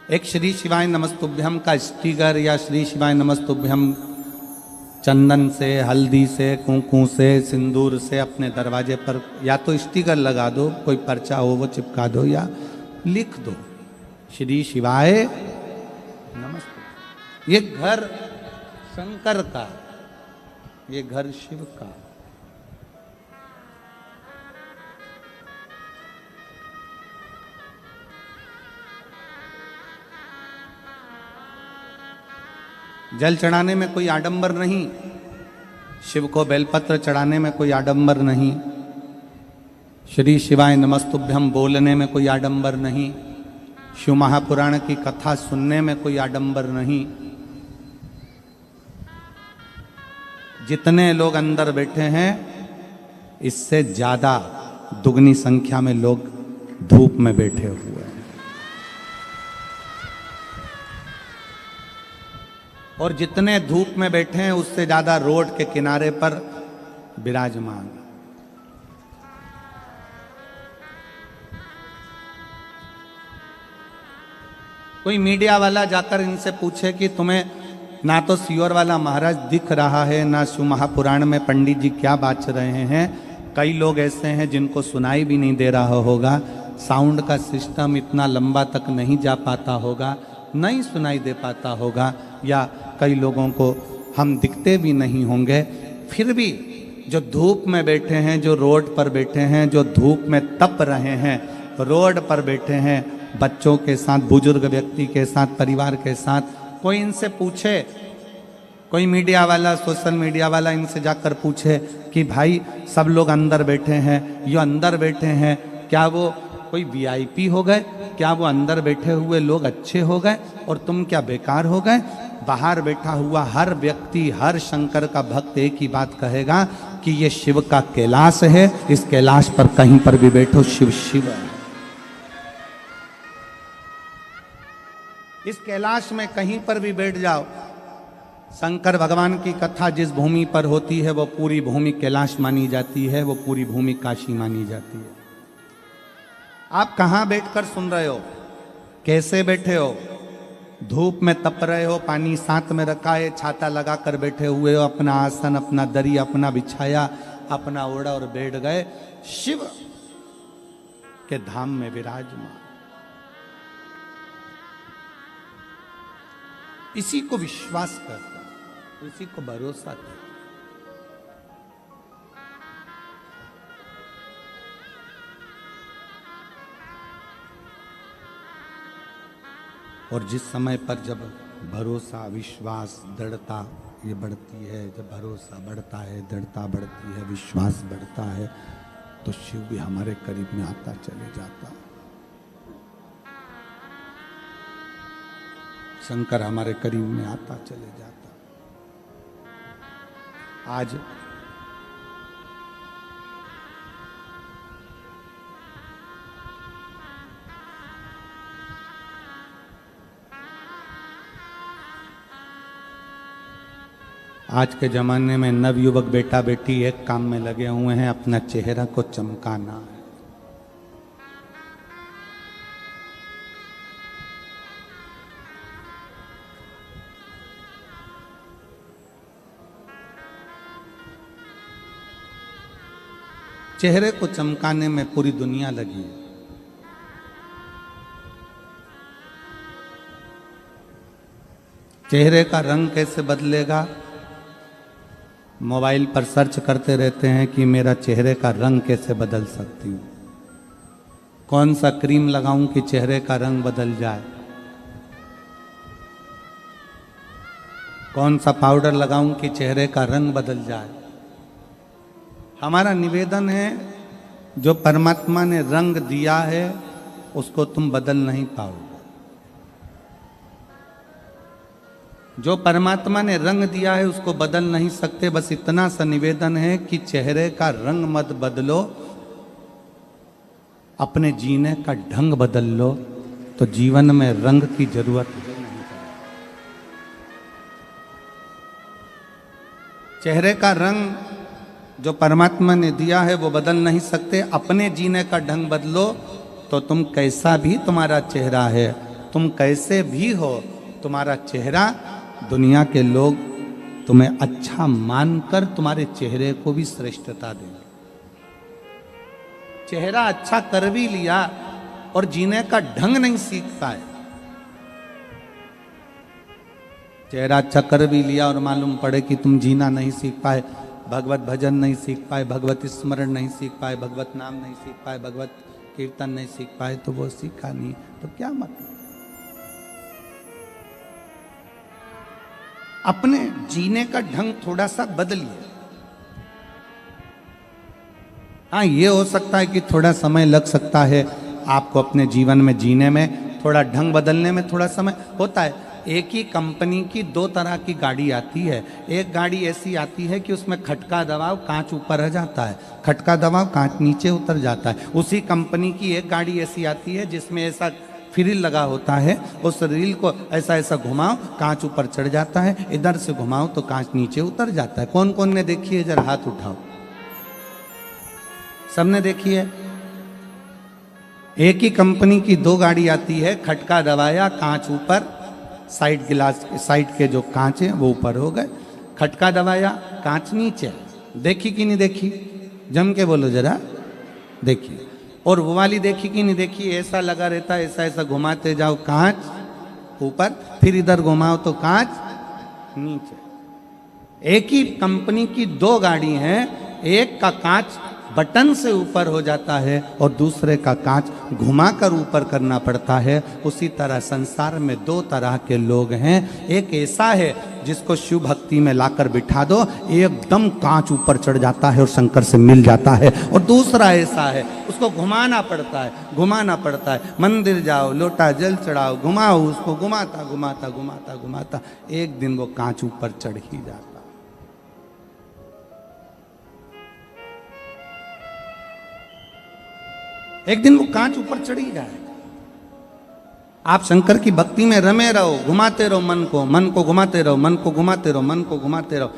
एक श्री शिवाय नमस्तुभ्यम का स्टिकर या श्री शिवाय नमस्तुभ्यम चंदन से, हल्दी से, कुंकू से, सिंदूर से अपने दरवाजे पर या तो स्टिकर लगा दो, कोई पर्चा हो वो चिपका दो या लिख दो श्री शिवाय नमस्तुभ्यम। ये घर शंकर का, ये घर शिव का। जल चढ़ाने में कोई आडंबर नहीं, शिव को बेलपत्र चढ़ाने में कोई आडंबर नहीं, श्री शिवाय नमस्तुभ्यम बोलने में कोई आडंबर नहीं, शिव महापुराण की कथा सुनने में कोई आडंबर नहीं। जितने लोग अंदर बैठे हैं इससे ज्यादा दुगनी संख्या में लोग धूप में बैठे हुए हैं, और जितने धूप में बैठे हैं उससे ज्यादा रोड के किनारे पर विराजमान। कोई मीडिया वाला जाकर इनसे पूछे कि तुम्हें ना तो सियोर वाला महाराज दिख रहा है, ना शिव महापुराण में पंडित जी क्या बात रहे हैं। कई लोग ऐसे हैं जिनको सुनाई भी नहीं दे रहा होगा, साउंड का सिस्टम इतना लंबा तक नहीं जा पाता होगा, नहीं सुनाई दे पाता होगा, या कई लोगों को हम दिखते भी नहीं होंगे। फिर भी जो धूप में बैठे हैं, जो रोड पर बैठे हैं, जो धूप में तप रहे हैं, रोड पर बैठे हैं बच्चों के साथ, बुजुर्ग व्यक्ति के साथ, परिवार के साथ, कोई इनसे पूछे, कोई मीडिया वाला, सोशल मीडिया वाला इनसे जाकर पूछे कि भाई सब लोग अंदर बैठे हैं, ये अंदर बैठे हैं, क्या वो कोई वीआईपी हो गए, क्या वो अंदर बैठे हुए लोग अच्छे हो गए और तुम क्या बेकार हो गए? बाहर बैठा हुआ हर व्यक्ति, हर शंकर का भक्त एक ही बात कहेगा कि ये शिव का कैलाश है, इस कैलाश पर कहीं पर भी बैठो शिव शिव है। इस कैलाश में कहीं पर भी बैठ जाओ, शंकर भगवान की कथा जिस भूमि पर होती है वो पूरी भूमि कैलाश मानी जाती है, वो पूरी भूमि काशी मानी जाती है। आप कहाँ बैठकर सुन रहे हो, कैसे बैठे हो? धूप में तप रहे हो, पानी साथ में रखा है, छाता लगा कर बैठे हुए हो, अपना आसन, अपना दरी अपना बिछाया, अपना ओढ़ा और बैठ गए शिव के धाम में विराजमान। इसी को विश्वास करता, इसी को भरोसा करता। और जिस समय पर जब भरोसा, विश्वास, दृढ़ता ये बढ़ती है, जब भरोसा बढ़ता है, दृढ़ता बढ़ती है, विश्वास बढ़ता है, तो शिव भी हमारे करीब में आता चले जाता, शंकर हमारे करीब में आता चले जाता। आज के ज़माने में नवयुवक बेटा बेटी एक काम में लगे हुए हैं, अपना चेहरा को चमकाना है। चेहरे को चमकाने में पूरी दुनिया लगी है। चेहरे का रंग कैसे बदलेगा? मोबाइल पर सर्च करते रहते हैं कि मेरा चेहरे का रंग कैसे बदल सकती हूँ, कौन सा क्रीम लगाऊं कि चेहरे का रंग बदल जाए, कौन सा पाउडर लगाऊं कि चेहरे का रंग बदल जाए। हमारा निवेदन है, जो परमात्मा ने रंग दिया है उसको तुम बदल नहीं पाओगे। जो परमात्मा ने रंग दिया है उसको बदल नहीं सकते। बस इतना सा निवेदन है कि चेहरे का रंग मत बदलो, अपने जीने का ढंग बदल लो, तो जीवन में रंग की जरूरत नहीं पड़ेगी। चेहरे का रंग जो परमात्मा ने दिया है वो बदल नहीं सकते। अपने जीने का ढंग बदलो तो तुम कैसा भी तुम्हारा चेहरा है, तुम कैसे भी हो, तुम्हारा चेहरा दुनिया के लोग तुम्हें अच्छा मानकर तुम्हारे चेहरे को भी श्रेष्ठता देंगे। चेहरा अच्छा कर भी लिया और जीने का ढंग नहीं सीख पाए, चेहरा अच्छा कर भी लिया और मालूम पड़े कि तुम जीना नहीं सीख पाए, भगवत भजन नहीं सीख पाए, भगवत स्मरण नहीं सीख पाए, भगवत नाम नहीं सीख पाए, भगवत कीर्तन नहीं सीख पाए, तो वो सीखा नहीं तो क्या मतलब। अपने जीने का ढंग थोड़ा सा बदलिए। हाँ, ये हो सकता है कि थोड़ा समय लग सकता है आपको अपने जीवन में जीने में, थोड़ा ढंग बदलने में थोड़ा समय होता है। एक ही कंपनी की दो तरह की गाड़ी आती है। एक गाड़ी ऐसी आती है कि उसमें खटका दबाव कांच ऊपर आ जाता है, खटका दबाव कांच नीचे उतर जाता है। उसी कंपनी की एक गाड़ी ऐसी आती है जिसमें ऐसा फ्रिल लगा होता है, उस रील को ऐसा ऐसा घुमाओ कांच ऊपर चढ़ जाता है, इधर से घुमाओ तो कांच नीचे उतर जाता है। कौन कौन ने देखी है, जरा हाथ उठाओ। सबने देखी है। एक ही कंपनी की दो गाड़ी आती है, खटका दबाया कांच ऊपर, साइड गिलास साइड के जो कांच है वो ऊपर हो गए, खटका दबाया कांच नीचे। देखी कि नहीं देखी, जम के बोलो जरा, देखी। और वो वाली देखी कि नहीं देखी, ऐसा लगा रहता है, ऐसा ऐसा घुमाते जाओ कांच ऊपर, फिर इधर घुमाओ तो कांच नीचे। एक ही कंपनी की दो गाड़ी हैं, एक का कांच बटन से ऊपर हो जाता है और दूसरे का कांच घुमाकर ऊपर करना पड़ता है। उसी तरह संसार में दो तरह के लोग हैं। एक ऐसा है जिसको शिव भक्ति में लाकर बिठा दो, एकदम कांच ऊपर चढ़ जाता है और शंकर से मिल जाता है। और दूसरा ऐसा है, उसको घुमाना पड़ता है, घुमाना पड़ता है। मंदिर जाओ, लोटा जल चढ़ाओ, घुमाओ उसको, घुमाता घुमाता घुमाता घुमाता एक दिन वो कांच ऊपर चढ़ ही जाता। एक दिन वो कांच ऊपर चढ़ी जाएगा। आप शंकर की भक्ति में रमे रहो, घुमाते रहो मन को घुमाते रहो, मन को घुमाते रहो, मन को घुमाते रहो।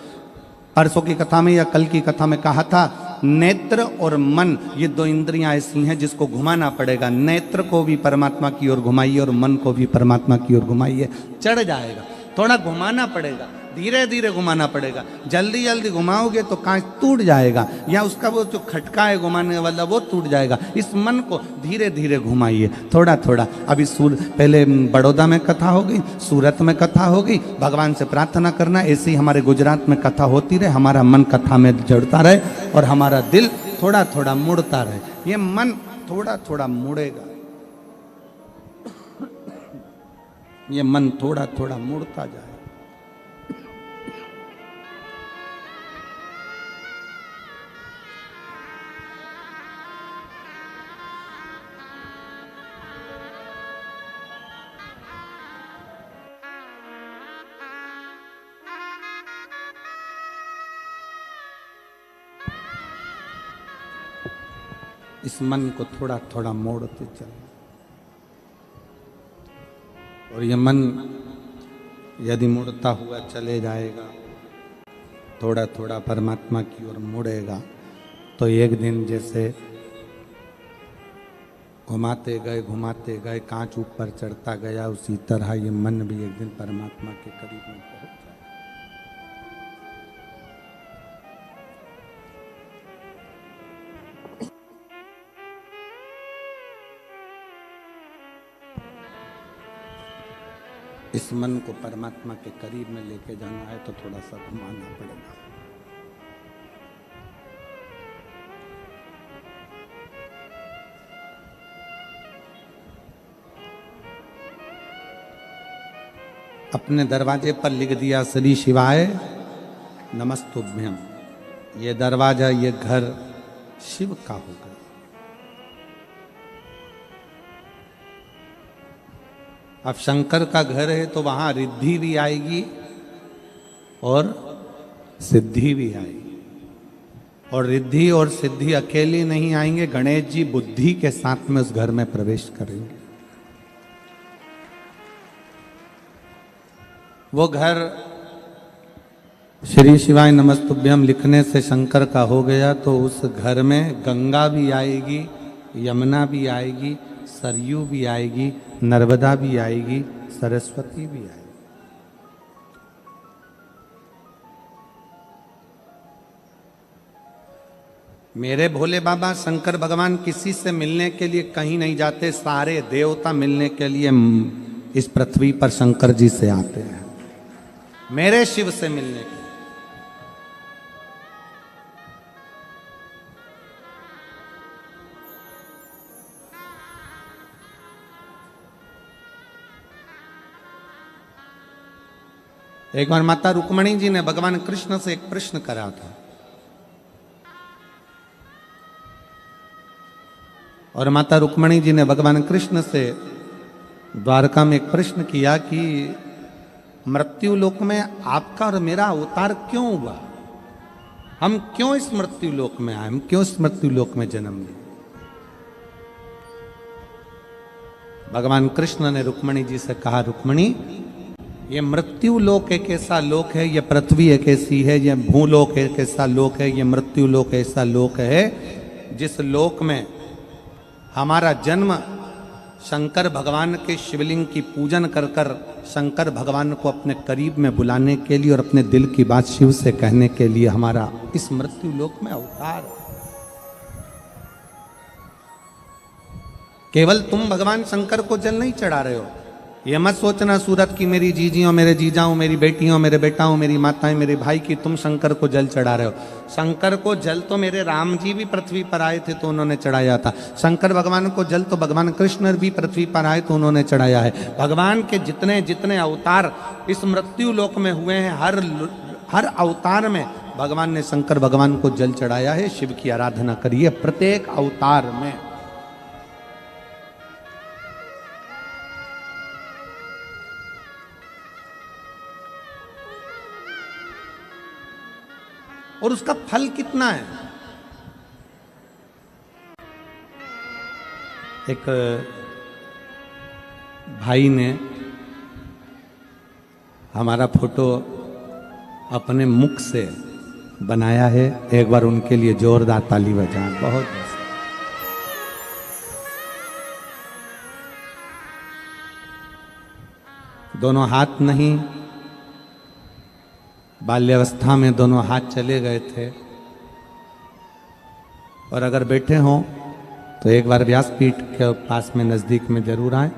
परसों की कथा में या कल की कथा में कहा था, नेत्र और मन ये दो इंद्रियां ऐसी हैं जिसको घुमाना पड़ेगा। नेत्र को भी परमात्मा की ओर घुमाइए और मन को भी परमात्मा की ओर घुमाइए, चढ़ जाएगा। थोड़ा घुमाना पड़ेगा, धीरे धीरे घुमाना पड़ेगा। जल्दी जल्दी घुमाओगे तो कांच टूट जाएगा, या उसका वो जो खटका है घुमाने वाला वो टूट जाएगा। इस मन को धीरे धीरे घुमाइए, थोड़ा थोड़ा। अभी पहले बड़ौदा में कथा हो गई, सूरत में कथा हो गई। भगवान से प्रार्थना करना ऐसे ही हमारे गुजरात में कथा होती रहे, हमारा मन कथा में जुड़ता रहे और हमारा दिल थोड़ा थोड़ा मुड़ता रहे। ये मन थोड़ा थोड़ा मुड़ेगा, ये मन थोड़ा थोड़ा मुड़ता जाए। इस मन को थोड़ा थोड़ा मोड़ते चले, और ये मन यदि मुड़ता हुआ चले जाएगा, थोड़ा थोड़ा परमात्मा की ओर मुड़ेगा, तो एक दिन जैसे घुमाते गए कांच ऊपर चढ़ता गया, उसी तरह ये मन भी एक दिन परमात्मा के करीब में पहुंच जाए। इस मन को परमात्मा के करीब में लेके जाना है तो थोड़ा सा घुमाना पड़ेगा। अपने दरवाजे पर लिख दिया श्री शिवाय नमस्तुभ्यम। ये दरवाजा, ये घर शिव का होगा। अब शंकर का घर है तो वहां रिद्धि भी आएगी और सिद्धि भी आएगी। और रिद्धि और सिद्धि अकेले नहीं आएंगे, गणेश जी बुद्धि के साथ में उस घर में प्रवेश करेंगे। वो घर श्री शिवाय नमस्तुभ्यम लिखने से शंकर का हो गया, तो उस घर में गंगा भी आएगी, यमुना भी आएगी, सरयू भी आएगी, नर्मदा भी आएगी, सरस्वती भी आएगी। मेरे भोले बाबा शंकर भगवान किसी से मिलने के लिए कहीं नहीं जाते, सारे देवता मिलने के लिए इस पृथ्वी पर शंकर जी से आते हैं, मेरे शिव से मिलने के लिए। एक बार माता रुक्मणी जी ने भगवान कृष्ण से एक प्रश्न करा था, और माता रुक्मणी जी ने भगवान कृष्ण से द्वारका में एक प्रश्न किया कि मृत्यु लोक में आपका और मेरा अवतार क्यों हुआ, हम क्यों इस मृत्यु लोक में आए, हम क्यों इस मृत्यु लोक में जन्म लिए। भगवान कृष्ण ने रुक्मणी जी से कहा, रुक्मणी ये मृत्यु लोक एक ऐसा लोक है, ये पृथ्वी एक ऐसी है, ये भूलोक एक ऐसा लोक है, ये मृत्यु लोक ऐसा लोक है जिस लोक में हमारा जन्म शंकर भगवान के शिवलिंग की पूजन कर कर शंकर भगवान को अपने करीब में बुलाने के लिए और अपने दिल की बात शिव से कहने के लिए हमारा इस मृत्यु लोक में अवतार। केवल तुम भगवान शंकर को जल नहीं चढ़ा रहे हो, ये मत सोचना सूरत की मेरी जीजियों, मेरे जीजाओं, मेरी बेटियों, मेरे बेटाओं, मेरी माताएं, मेरे भाई की तुम शंकर को जल चढ़ा रहे हो। शंकर को जल तो मेरे राम जी भी पृथ्वी पर आए थे तो उन्होंने चढ़ाया था, शंकर भगवान को जल तो भगवान कृष्ण भी पृथ्वी पर आए तो उन्होंने चढ़ाया है। भगवान के जितने जितने अवतार इस मृत्यु लोक में हुए हैं, हर अवतार में भगवान ने शंकर भगवान को जल चढ़ाया है। शिव की आराधना करिए प्रत्येक अवतार में। और उसका फल कितना है। एक भाई ने हमारा फोटो अपने मुख से बनाया है, एक बार उनके लिए जोरदार ताली बजाएं। बहुत दोनों हाथ नहीं, बाल्यावस्था में दोनों हाथ चले गए थे। और अगर बैठे हों तो एक बार व्यासपीठ के पास में नज़दीक में जरूर आए,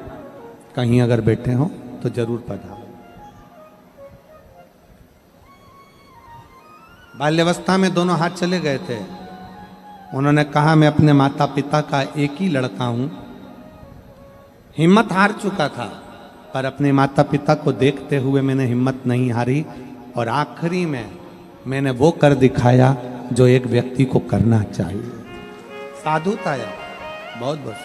कहीं अगर बैठे हों तो जरूर पधारें। बाल्यावस्था में दोनों हाथ चले गए थे। उन्होंने कहा, मैं अपने माता पिता का एक ही लड़का हूं, हिम्मत हार चुका था पर अपने माता पिता को देखते हुए मैंने हिम्मत नहीं हारी और आखिरी में मैंने वो कर दिखाया जो एक व्यक्ति को करना चाहिए। साधुता है। बहुत बहुत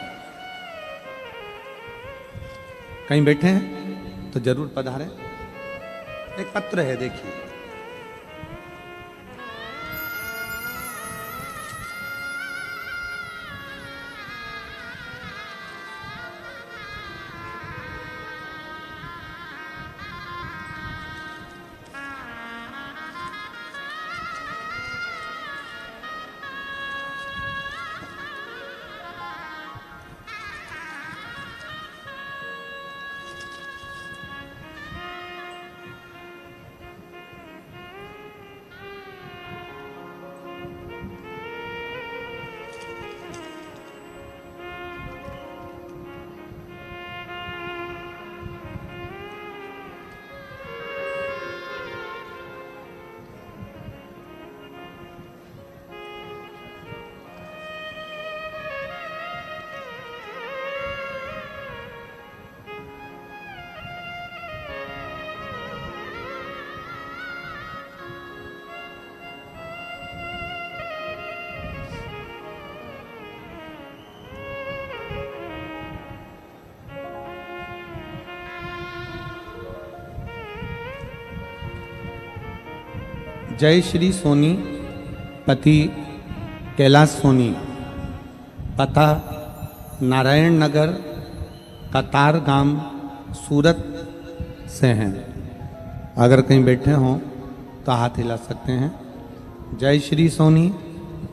कहीं बैठे हैं तो जरूर पधारें। एक पत्र है, देखिए। जय श्री सोनी, पति कैलाश सोनी, पता नारायण नगर, कतार गांव, सूरत से हैं। अगर कहीं बैठे हों तो हाथ हिला सकते हैं। जय श्री सोनी,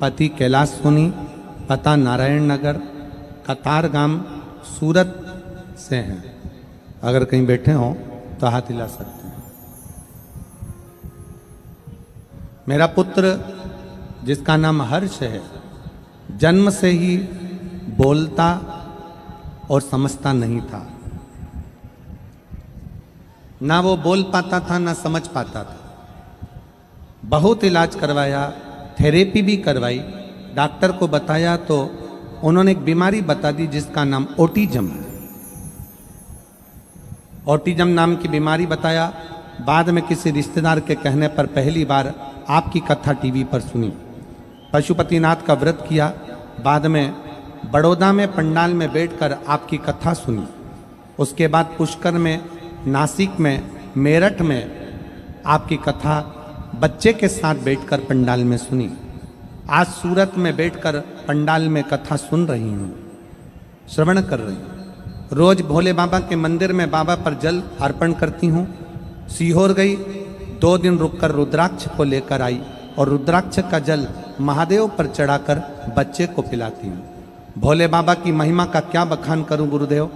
पति कैलाश सोनी, पता नारायण नगर, कतार गांव, सूरत से हैं, अगर कहीं बैठे हों तो हाथ हिला सकते हैं। मेरा पुत्र जिसका नाम हर्ष है, जन्म से ही बोलता और समझता नहीं था। ना वो बोल पाता था ना समझ पाता था। बहुत इलाज करवाया, थेरेपी भी करवाई, डॉक्टर को बताया तो उन्होंने एक बीमारी बता दी जिसका नाम ऑटिज्म है। ऑटिज्म नाम की बीमारी बताया। बाद में किसी रिश्तेदार के कहने पर पहली बार आपकी कथा टीवी पर सुनी। पशुपतिनाथ का व्रत किया, बाद में बड़ौदा में पंडाल में बैठकर आपकी कथा सुनी। उसके बाद पुष्कर में, नासिक में, मेरठ में आपकी कथा बच्चे के साथ बैठकर पंडाल में सुनी। आज सूरत में बैठकर पंडाल में कथा सुन रही हूँ, श्रवण कर रही हूँ। रोज भोले बाबा के मंदिर में बाबा पर जल अर्पण करती हूँ। सीहोर गई, 2 दिन रुककर रुद्राक्ष को लेकर आई और रुद्राक्ष का जल महादेव पर चढ़ाकर बच्चे को पिलाती हूँ। भोले बाबा की महिमा का क्या बखान करूं गुरुदेव।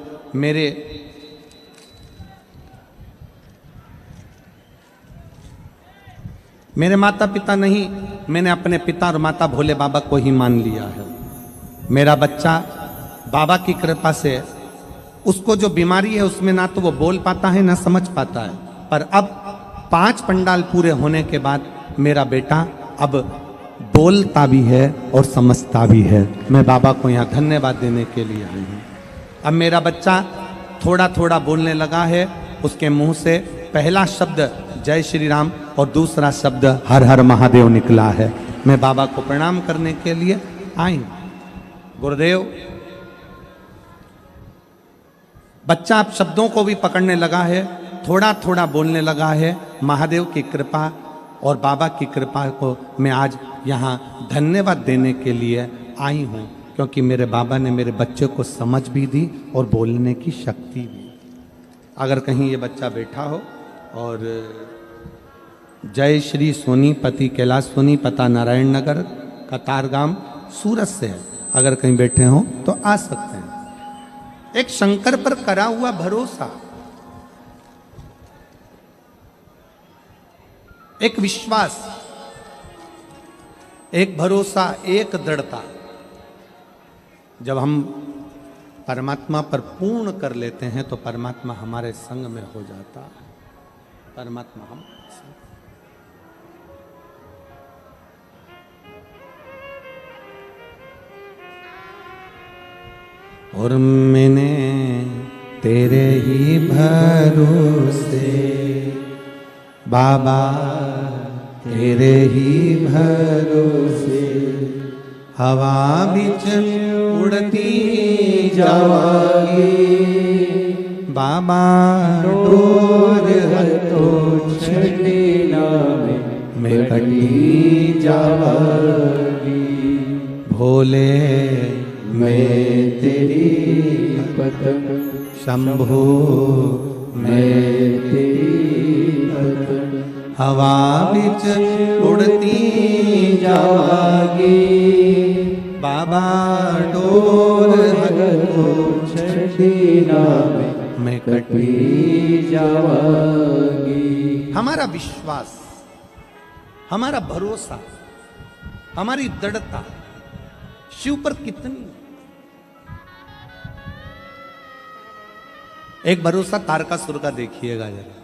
मेरे माता पिता नहीं, मैंने अपने पिता और माता भोले बाबा को ही मान लिया है। मेरा बच्चा बाबा की कृपा से, उसको जो बीमारी है उसमें ना तो वो बोल पाता है ना समझ पाता है, पर अब 5 पंडाल पूरे होने के बाद मेरा बेटा अब बोलता भी है और समझता भी है। मैं बाबा को यहाँ धन्यवाद देने के लिए आई हूँ। अब मेरा बच्चा थोड़ा थोड़ा बोलने लगा है। उसके मुंह से पहला शब्द जय श्री राम और दूसरा शब्द हर हर महादेव निकला है। मैं बाबा को प्रणाम करने के लिए आई हूँ। गुरुदेव, बच्चा अब शब्दों को भी पकड़ने लगा है, थोड़ा थोड़ा बोलने लगा है। महादेव की कृपा और बाबा की कृपा को मैं आज यहाँ धन्यवाद देने के लिए आई हूँ, क्योंकि मेरे बाबा ने मेरे बच्चे को समझ भी दी और बोलने की शक्ति भी। अगर कहीं ये बच्चा बैठा हो और जय श्री सोनीपति, कैलाश सोनी, पता नारायण नगर, कतारगाम, सूरत से है, अगर कहीं बैठे हो तो आ सकते हैं। एक शंकर पर करा हुआ भरोसा, एक विश्वास, एक भरोसा, एक दृढ़ता, जब हम परमात्मा पर पूर्ण कर लेते हैं तो परमात्मा हमारे संग में हो जाता है। परमात्मा हम और मैंने तेरे ही भरोसे बाबा, तेरे ही भरोसे हवा बिच उड़ती जावागी बाबा, डोर हतो छड़ी नामे मैं कटी जावागी। भोले मैं तेरी पतंग, शंभो मैं तेरी पतंग, हवा बिच उड़ती जावागी बाबा, डोर हतो छड़ी नामे मैं कटी जावागी। हमारा विश्वास, हमारा भरोसा, हमारी दृढ़ता शिव पर कितनी। एक भरोसा तारकासुर का देखिएगा जरा।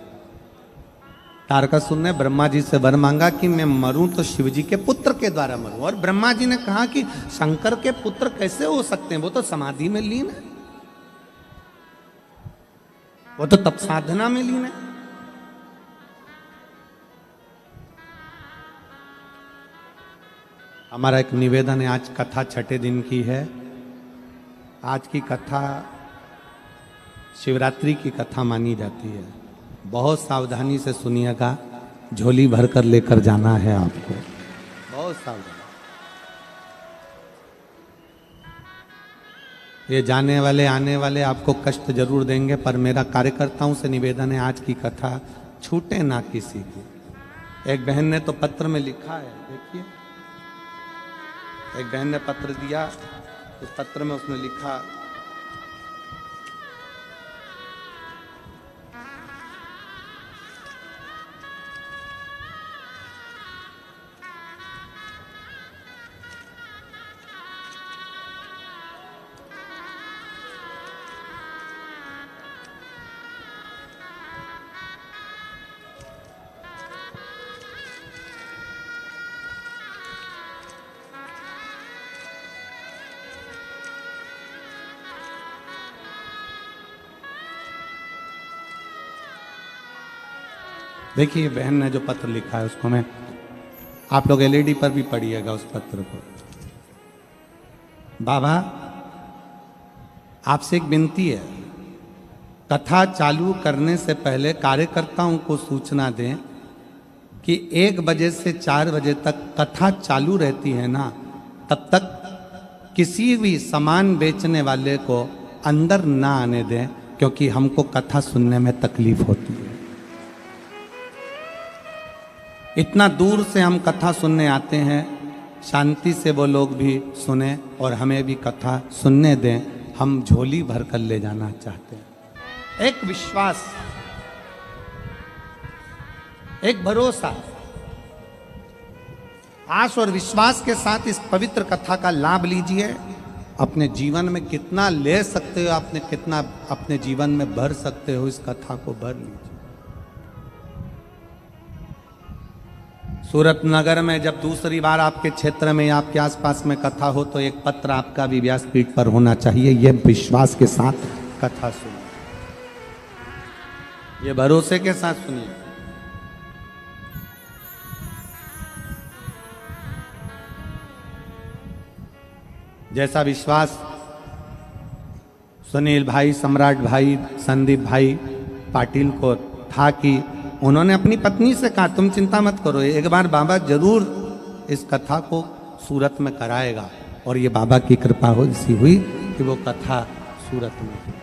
तारकासुर ने ब्रह्मा जी से वर मांगा कि मैं मरूं तो शिव जी के पुत्र के द्वारा मरूं, और ब्रह्मा जी ने कहा कि शंकर के पुत्र कैसे हो सकते हैं, वो तो समाधि में लीन है, वो तो तप साधना में लीन है। हमारा एक निवेदन है, आज कथा 6ठे दिन की है। आज की कथा शिवरात्रि की कथा मानी जाती है। बहुत सावधानी से सुनिएगा, झोली भर कर लेकर जाना है आपको, बहुत सावधान। ये जाने वाले आने वाले आपको कष्ट जरूर देंगे, पर मेरा कार्यकर्ताओं से निवेदन है, आज की कथा छूटे ना किसी की। एक बहन ने तो पत्र में लिखा है, देखिए, एक बहन ने पत्र दिया, उस पत्र में उसने लिखा देखिए बहन ने जो पत्र लिखा है उसको मैं, आप लोग एलईडी पर भी पढ़िएगा उस पत्र को। बाबा आपसे एक विनती है, कथा चालू करने से पहले कार्यकर्ताओं को सूचना दें कि 1 बजे से 4 बजे तक कथा चालू रहती है ना, तब तक किसी भी सामान बेचने वाले को अंदर ना आने दें, क्योंकि हमको कथा सुनने में तकलीफ होती है। इतना दूर से हम कथा सुनने आते हैं, शांति से वो लोग भी सुने और हमें भी कथा सुनने दें। हम झोली भर कर ले जाना चाहते हैं। एक विश्वास, एक भरोसा, आश और विश्वास के साथ इस पवित्र कथा का लाभ लीजिए। अपने जीवन में कितना ले सकते हो, आपने कितना अपने जीवन में भर सकते हो, इस कथा को भर लीजिए। सूरत नगर में जब दूसरी बार आपके क्षेत्र में, आपके आसपास में कथा हो, तो एक पत्र आपका भी व्यासपीठ पर होना चाहिए। यह विश्वास के साथ कथा सुनिए, ये भरोसे के साथ सुनिए। जैसा विश्वास सुनील भाई, सम्राट भाई, संदीप भाई पाटिल को था कि उन्होंने अपनी पत्नी से कहा तुम चिंता मत करो, एक बार बाबा जरूर इस कथा को सूरत में कराएगा। और ये बाबा की कृपा हो इसी हुई कि वो कथा सूरत में हुई।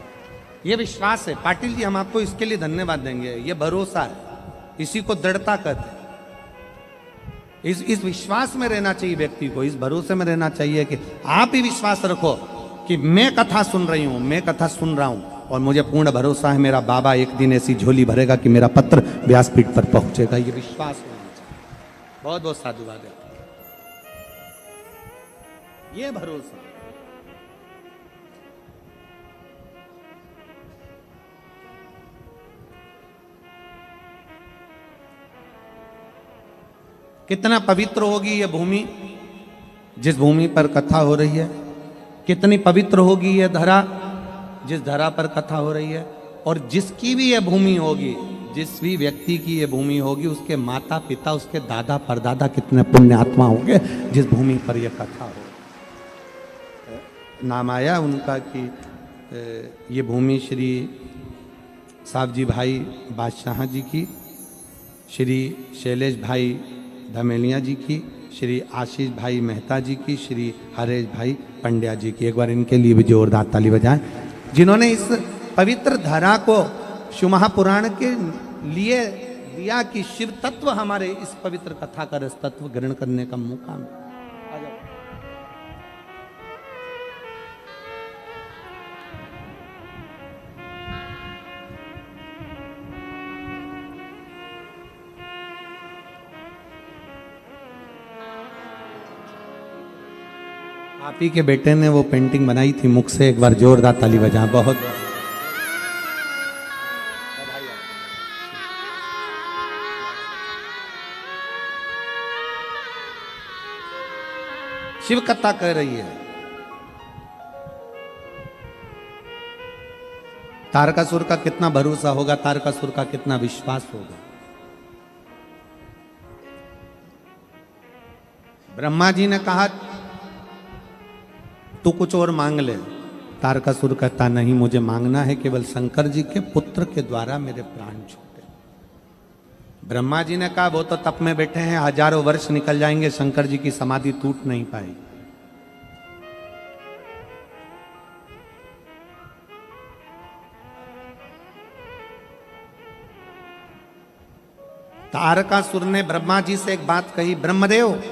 ये विश्वास है पाटिल जी, हम आपको इसके लिए धन्यवाद देंगे। ये भरोसा है, इसी को दृढ़ता कहते हैं। इस विश्वास में रहना चाहिए व्यक्ति को, इस भरोसे में रहना चाहिए कि आप ही विश्वास रखो कि मैं कथा सुन रही हूं, मैं कथा सुन रहा हूं, और मुझे पूर्ण भरोसा है मेरा बाबा एक दिन ऐसी झोली भरेगा कि मेरा पत्र व्यासपीठ पर पहुंचेगा। ये विश्वास होना चाहिए। बहुत बहुत साधुवाद है, ये भरोसा। कितना पवित्र होगी ये भूमि जिस भूमि पर कथा हो रही है, कितनी पवित्र होगी ये धरा जिस धरा पर कथा हो रही है। और जिसकी भी ये भूमि होगी, जिस भी व्यक्ति की ये भूमि होगी, उसके माता पिता, उसके दादा परदादा कितने पुण्यात्मा होंगे जिस भूमि पर यह कथा हो। नाम आया उनका कि ये भूमि श्री साहब जी भाई बादशाह जी की, श्री शैलेश भाई धमेलिया जी की, श्री आशीष भाई मेहता जी की, श्री हरेश भाई पंड्या जी की। एक बार इनके लिए भी जोरदार ताली बजाएं, जिन्होंने इस पवित्र धरा को शिव महापुराण के लिए दिया कि शिव तत्व हमारे इस पवित्र कथा का रस तत्व ग्रहण करने का मौका मिला। आप ही के बेटे ने वो पेंटिंग बनाई थी मुख से, एक बार जोरदार ताली बजा। बहुत शिव कथा कह रही है। तारकासुर का कितना भरोसा होगा, तारकासुर का कितना विश्वास होगा। ब्रह्मा जी ने कहा तू कुछ और मांग ले। तारकासुर कहता नहीं, मुझे मांगना है केवल शंकर जी के पुत्र के द्वारा मेरे प्राण छूटे। ब्रह्मा जी ने कहा वो तो तप में बैठे हैं, हजारों वर्ष निकल जाएंगे, शंकर जी की समाधि टूट नहीं पाई। तारकासुर ने ब्रह्मा जी से एक बात कही, ब्रह्मदेव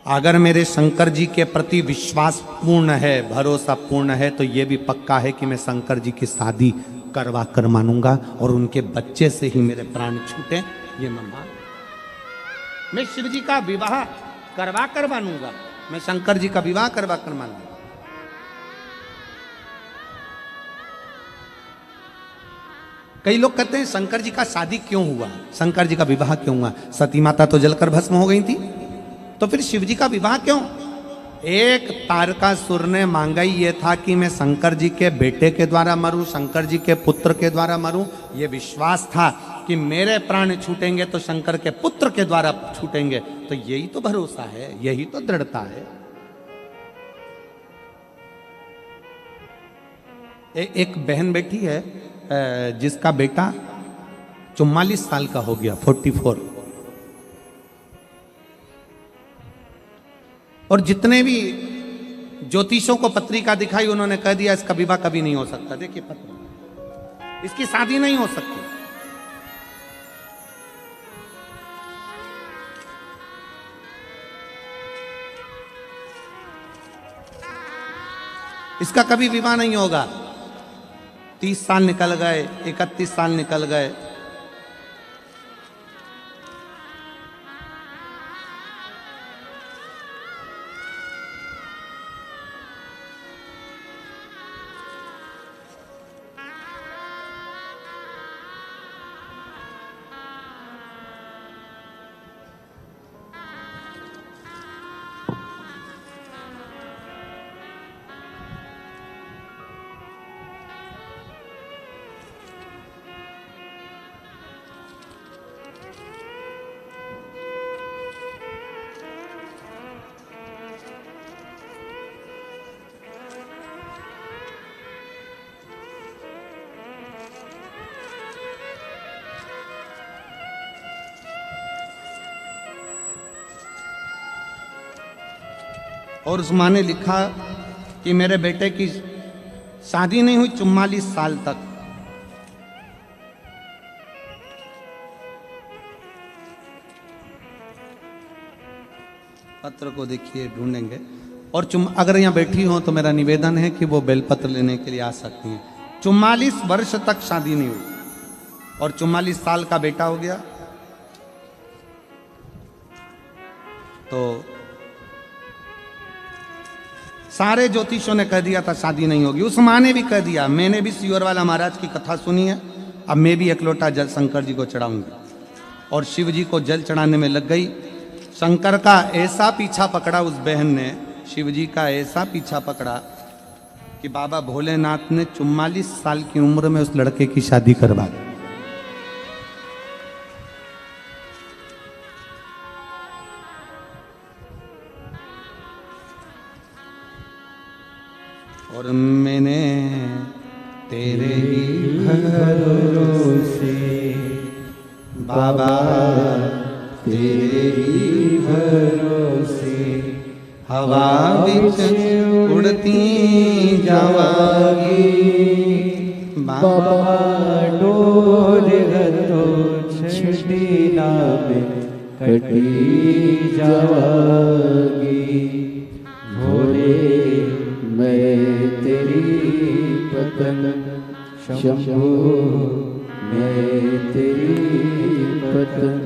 अगर मेरे शंकर जी के प्रति विश्वास पूर्ण है, भरोसा पूर्ण है, तो यह भी पक्का है कि मैं शंकर जी की शादी करवा कर मानूंगा और उनके बच्चे से ही मेरे प्राण छूटे। ये मैं शिव जी का विवाह करवा कर मानूंगा, मैं शंकर जी का विवाह करवा कर मानूंगा। कई लोग कहते हैं शंकर जी का शादी क्यों हुआ, शंकर जी का विवाह क्यों हुआ? सती माता तो जलकर भस्म हो गई थी, तो फिर शिव जी का विवाह क्यों? एक तारकासुर ने मांगा ही ये था कि मैं शंकर जी के बेटे के द्वारा मरूं, शंकर जी के पुत्र के द्वारा मरूं। ये विश्वास था कि मेरे प्राण छूटेंगे तो शंकर के पुत्र के द्वारा छूटेंगे, तो यही तो भरोसा है, यही तो दृढ़ता है। एक बहन बैठी है जिसका बेटा 44 साल का हो गया, 44। और जितने भी ज्योतिषों को पत्रिका दिखाई, उन्होंने कह दिया इसका विवाह कभी नहीं हो सकता। देखिए पत्र, इसकी शादी नहीं हो सकती। इसका कभी विवाह नहीं होगा। 30 साल निकल गए, 31 साल निकल गए, और उस माँ ने लिखा कि मेरे बेटे की शादी नहीं हुई 44 साल तक। पत्र को देखिए, ढूंढेंगे। और अगर यहाँ बैठी हो तो मेरा निवेदन है कि वो बेलपत्र लेने के लिए आ सकती हैं। 44 वर्ष तक शादी नहीं हुई और 44 साल का बेटा हो गया, तो सारे ज्योतिषों ने कह दिया था शादी नहीं होगी। उस माँ ने भी कह दिया। मैंने भी सियोर वाला महाराज की कथा सुनी है। अब मैं भी एक लोटा जल शंकर जी को चढ़ाऊंगी। और शिव जी को जल चढ़ाने में लग गई। शंकर का ऐसा पीछा पकड़ा उस बहन ने, शिव जी का ऐसा पीछा पकड़ा कि बाबा भोलेनाथ ने 44 साल की उम्र में उस लड़के की शादी करवा दी। और मैंने तेरे ही भरोसे बाबा, तेरे ही भरोसे हवा बिच उड़ती जावागी। बाबा डोर हतो छड़ी नामे कटी जावागी। भोले मैं तेरी पतंग, शंभू मैं तेरी पतंग,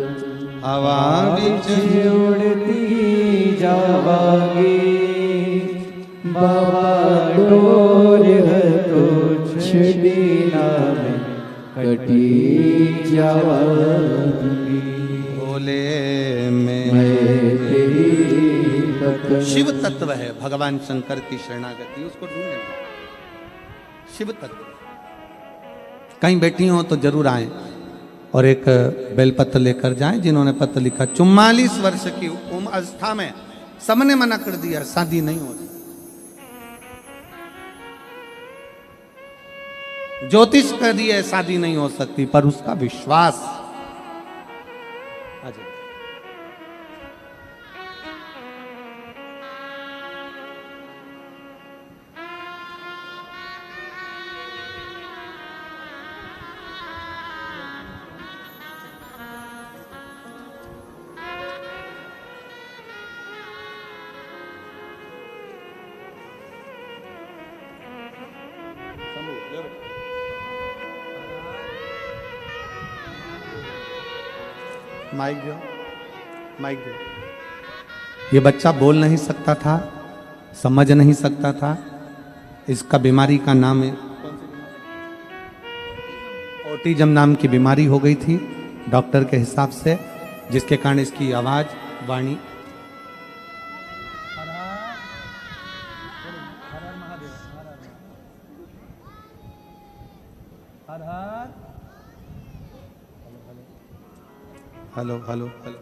हवा बिच उड़ती जावागी। बाबा डोर हतो छड़ी नामे कटी जावागी। भोले मैं तेरी पतंग। शिव तत्व है भगवान शंकर की शरणागति, उसको ढूंढेंगे। शिव तत्व कहीं बैठी हो तो जरूर आए और एक बेलपत्र लेकर जाएं। जिन्होंने पत्र लिखा 44 वर्ष की उम्र अवस्था में सबने मना कर दिया, शादी नहीं होती। ज्योतिष कह दिए शादी नहीं हो सकती, पर उसका विश्वास। माइक दो, माइक दो। ये बच्चा बोल नहीं सकता था, समझ नहीं सकता था। इसका बीमारी का नाम है ऑटिज्म नाम की बीमारी हो गई थी डॉक्टर के हिसाब से, जिसके कारण इसकी आवाज, वाणी। Hello hello hello.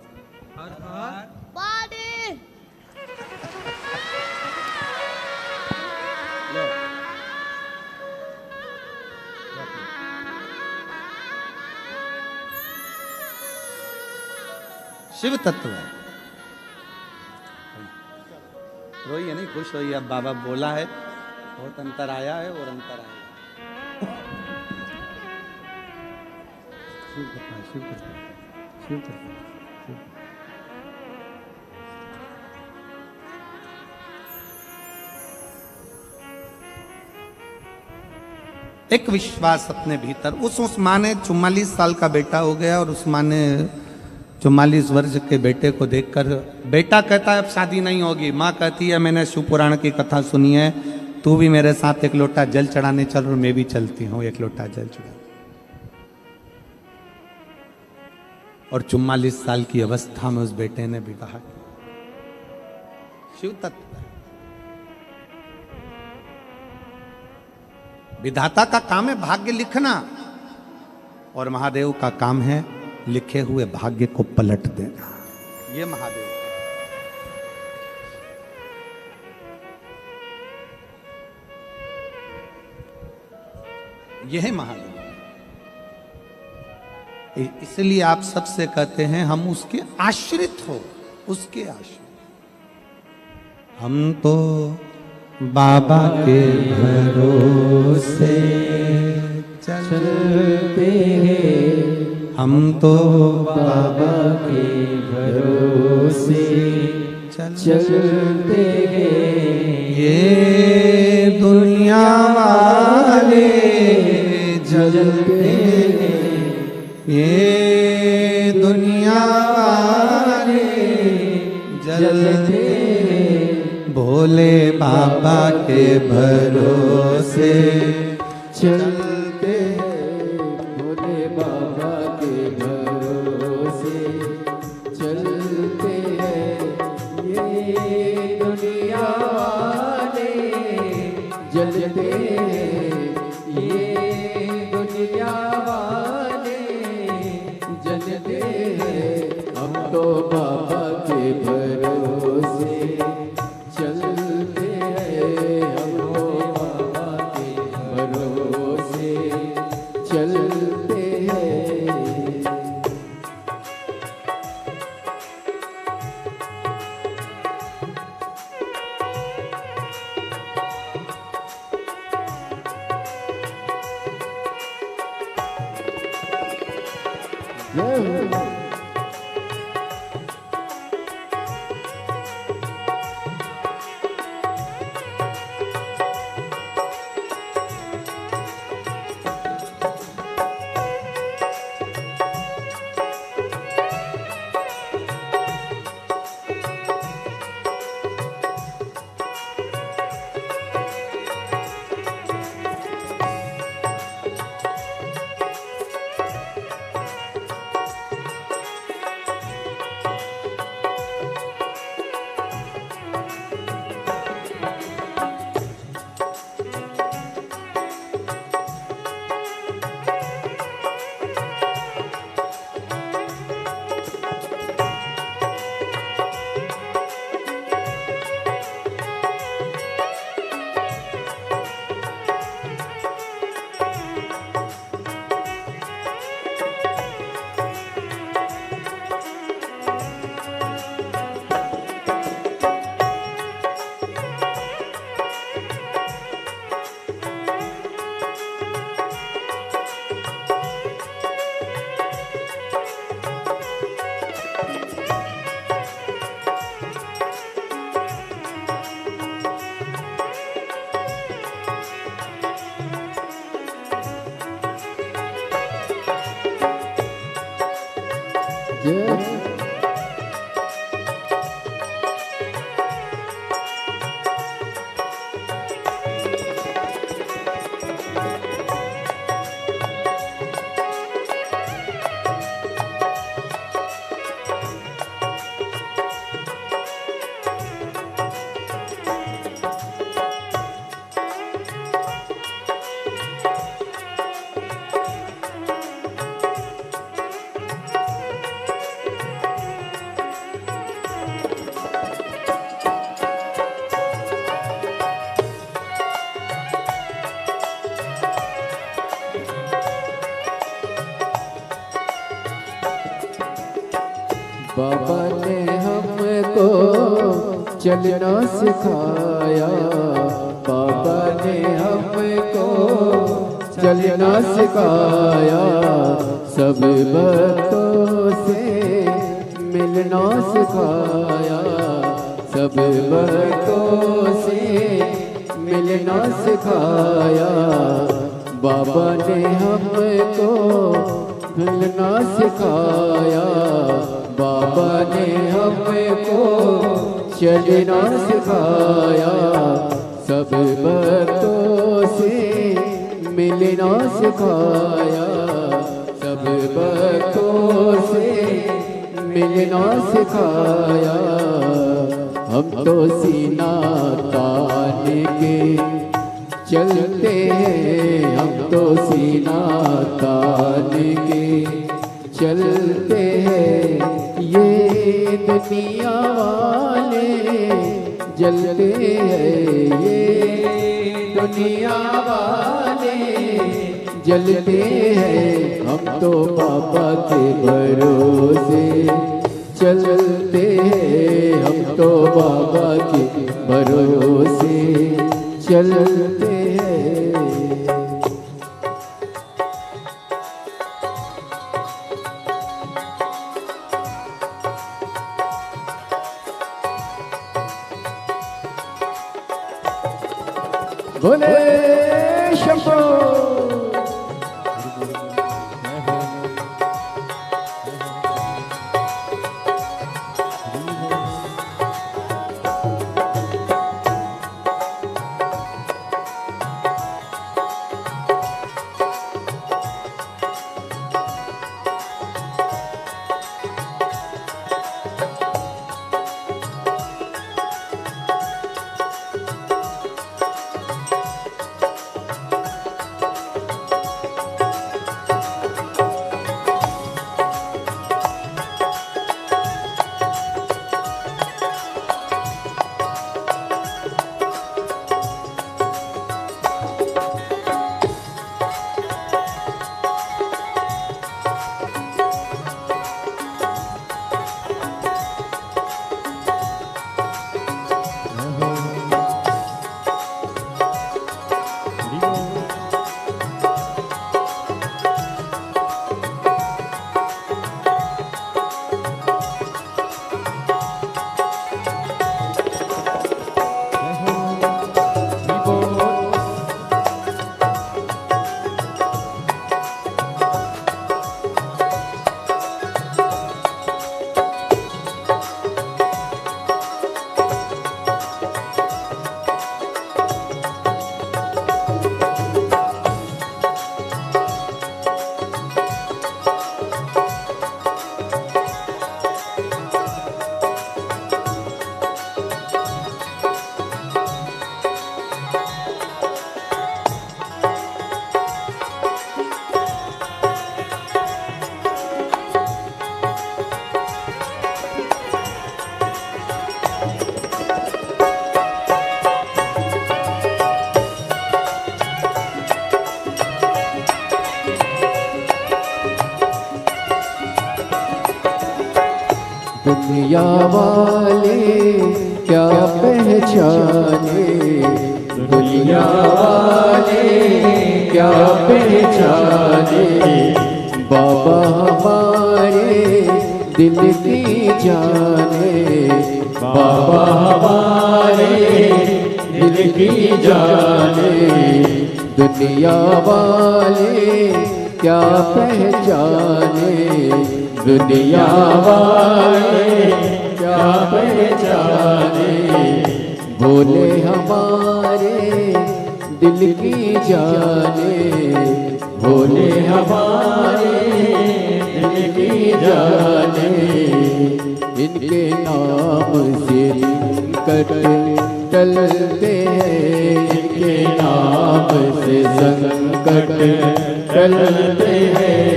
शिव तत्व है। रोइए नहीं, खुश होइए। अब बाबा बोला है, बहुत अंतर आया है और अंतर आएगा। शिव कृपा, शिव कृपा, शिव कृपा, शिव। एक विश्वास अपने भीतर। उस माँ ने 44 साल का बेटा हो गया और उस माँ ने 44 वर्ष के बेटे को देखकर, बेटा कहता है अब शादी नहीं होगी, माँ कहती है मैंने शिव पुराण की कथा सुनी है, तू भी मेरे साथ एक लोटा जल चढ़ाने चल और मैं भी चलती हूँ एक लोटा जल चढ़ा। और 44 साल की अवस्था में उस बेटे ने विवाह किया। शिव तत्व। विधाता का काम है भाग्य लिखना और महादेव का काम है लिखे हुए भाग्य को पलट देना। ये महादेव यह है महादेव। इसलिए आप सबसे कहते हैं हम उसके आश्रित हो, उसके आश्रित। हम तो बाबा के भरोसे चलते हैं, हम तो बाबा के भरोसे चलते हैं। ये दुनिया वाले जलते हैं, ये दुनिया वाले जलते हैं, भोले बाबा के भरोसे चलते हैं, भोले बाबा के भरोसे चलते हैं। ये दुनिया वाले जलते हैं, ये दुनिया वाले जलते हैं। हम तो बाबा के भरोसे चलते हैं, हम तो बाबा के भरोसे चलते हैं। बाबा ने हमको चलना सिखाया, बाबा ने हमको चलना सिखाया, सब भक्तों से मिलना सिखाया, सब भक्तों से मिलना सिखाया, बाबा ने हमको मिलना सिखाया, बाबा ने हमको चलना सिखाया, सब भक्तों से मिलना सिखाया, सब भक्तों से मिलना सिखाया। हम तो सीना तान के चलते हैं, हम तो सीना तान के चलते हैं, ये दुनिया वाले जलते हैं, ये दुनिया वाले जलते हैं, हम तो बाबा के भरोसे चलते हैं, हम तो बाबा के भरोसे चलते हैं। बोले शंभो। दुनिया वाले क्या पहचाने, दुनिया वाले क्या पहचाने, बाबा हमारे दिल की जाने, बाबा हमारे दिल की जाने, दुनिया वाले क्या पहचाने, दुनिया वाले क्या पहचाने, बोले हमारे दिल की जाने, बोले हमारे दिल की जाने, इनके नाम से संकट टलते हैं, इनके नाम से संकट टलते हैं,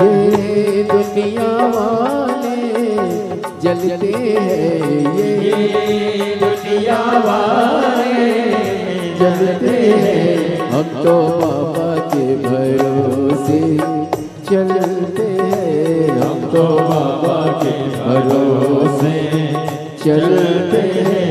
ये दुनिया वाले जलते हैं, ये दुनिया वाले जलते हैं, हम तो बाबा के भरोसे चलते हैं, हम तो बाबा के भरोसे चलते हैं।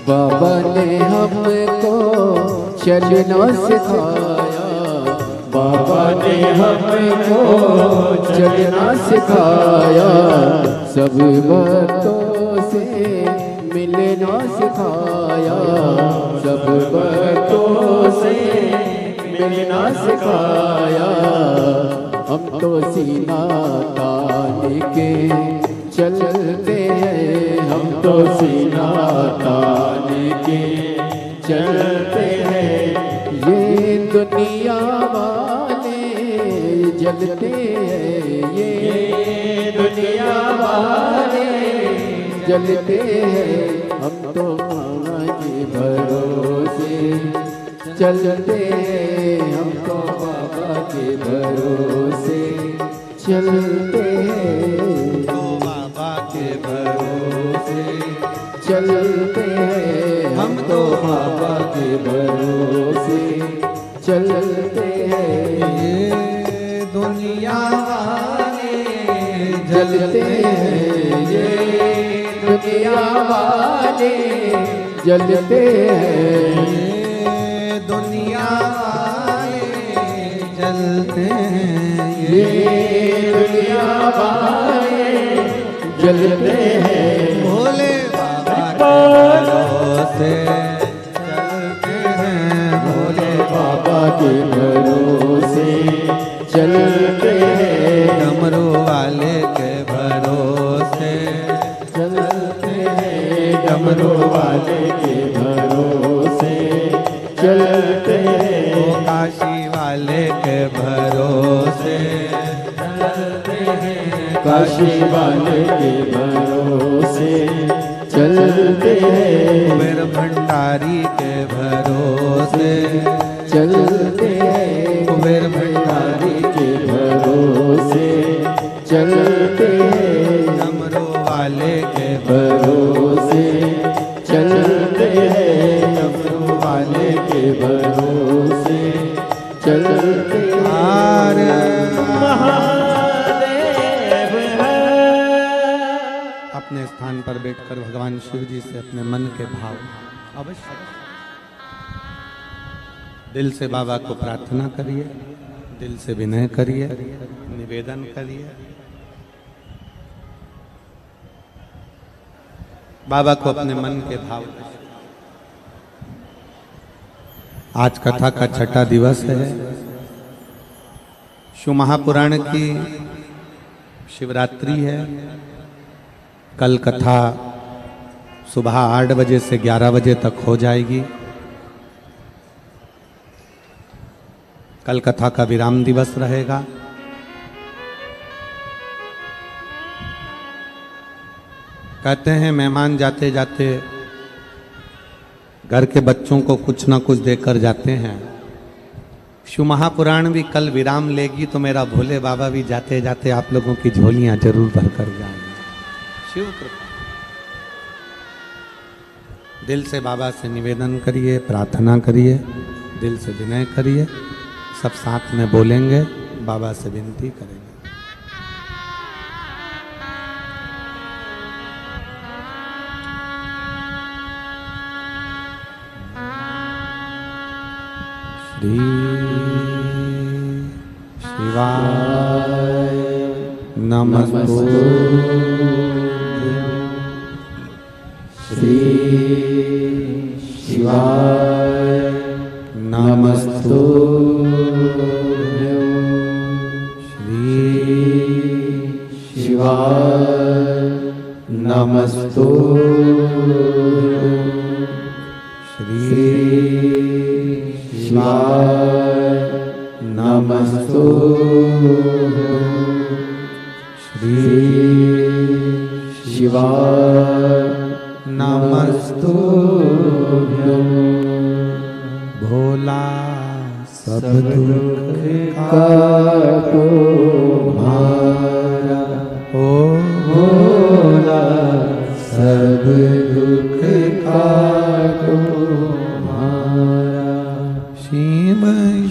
बाबा ने हमको चलना सिखाया, बाबा ने हमको चलना सिखाया, सब भक्तों से मिलना सिखाया, सब भक्तों से मिलना सिखाया। हम तो सीना तान के चलते हैं, हम तो सीना तान के चलते हैं। ये दुनिया वाले जलते हैं, ये दुनिया वाले जलते हैं। हम तो मामा के भरोसे चलते हैं, हम तो बाबा के भरोसे चलते हैं, तो बाबा के भरोसे चलते हैं। हम तो बाबा के भरोसे चलते हैं। ये दुनिया वाले जलते हैं, ये दुनिया वाले जलते हैं, ये दुनिया वाले जलते हैं, ये दुनिया वाले जलते हैं। भोले बाबा के भरोसे चलते हैं, भोले बाबा के भरोसे चलते हैं, डमरू वाले के भरोसे चलते हैं, डमरू वाले के भरोसे चलते हैं, ओ काशी वाले के भरोसे चलते हैं, काशी वाले के भरोसे चलते हैं, कुबेर भंडारी के भरोसे चलते हैं, कुबेर भंडारी के भरोसे चलते हैं, डमरू वाले के भरोसे चलते हैं, डमरू वाले के भरोसे चलते हैं। हार महादेव है। अपने स्थान पर बैठकर भगवान शिव जी से अपने मन के भाव अवश्य दिल से बाबा को प्रार्थना करिए, दिल से विनय करिए, निवेदन करिए। बाबा को अपने मन के भाव। आज कथा का छठा दिवस है। शिव महापुराण की शिवरात्रि है। कल कथा सुबह 8 बजे से 11 बजे तक हो जाएगी। कल कथा का विराम दिवस रहेगा। कहते हैं मेहमान जाते जाते घर के बच्चों को कुछ ना कुछ देकर जाते हैं। शिव महापुराण भी कल विराम लेगी तो मेरा भोले बाबा भी जाते जाते आप लोगों की झोलियां जरूर भर कर जाएंगे। शिव कृपा। दिल से बाबा से निवेदन करिए, प्रार्थना करिए, दिल से विनय करिए। सब साथ में बोलेंगे, बाबा से विनती करेंगे। श्री शिवाय नमस्तु। श्री शिवाय नमस्तु। श्री शिवाय नमस्तु। श्री शिवाय नमस्तु। श्री शिवाय नमस्तु। भोला सब दुख काटो मारा, ओ भोला सब दुख काटो मारा। शिव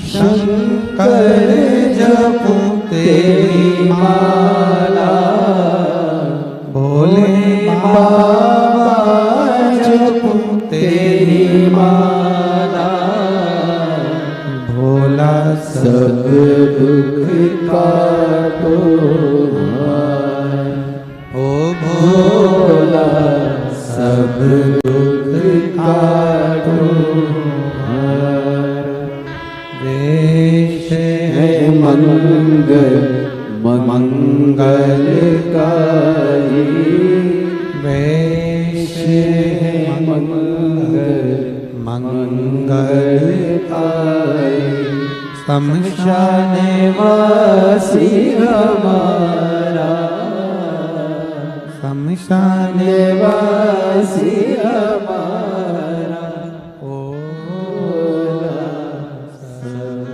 शंकर जपो तेरी माला, भोले बाबा जपो तेरी माला। भोला सब दुख काटो मारा, ओ भोला सब दुख काटो मारा। वेश है मंगल मंगलकारी, वेश है मंगल मंगल शमशान वासी हमारा, शमशान वासी हमारा। ओ भोला सब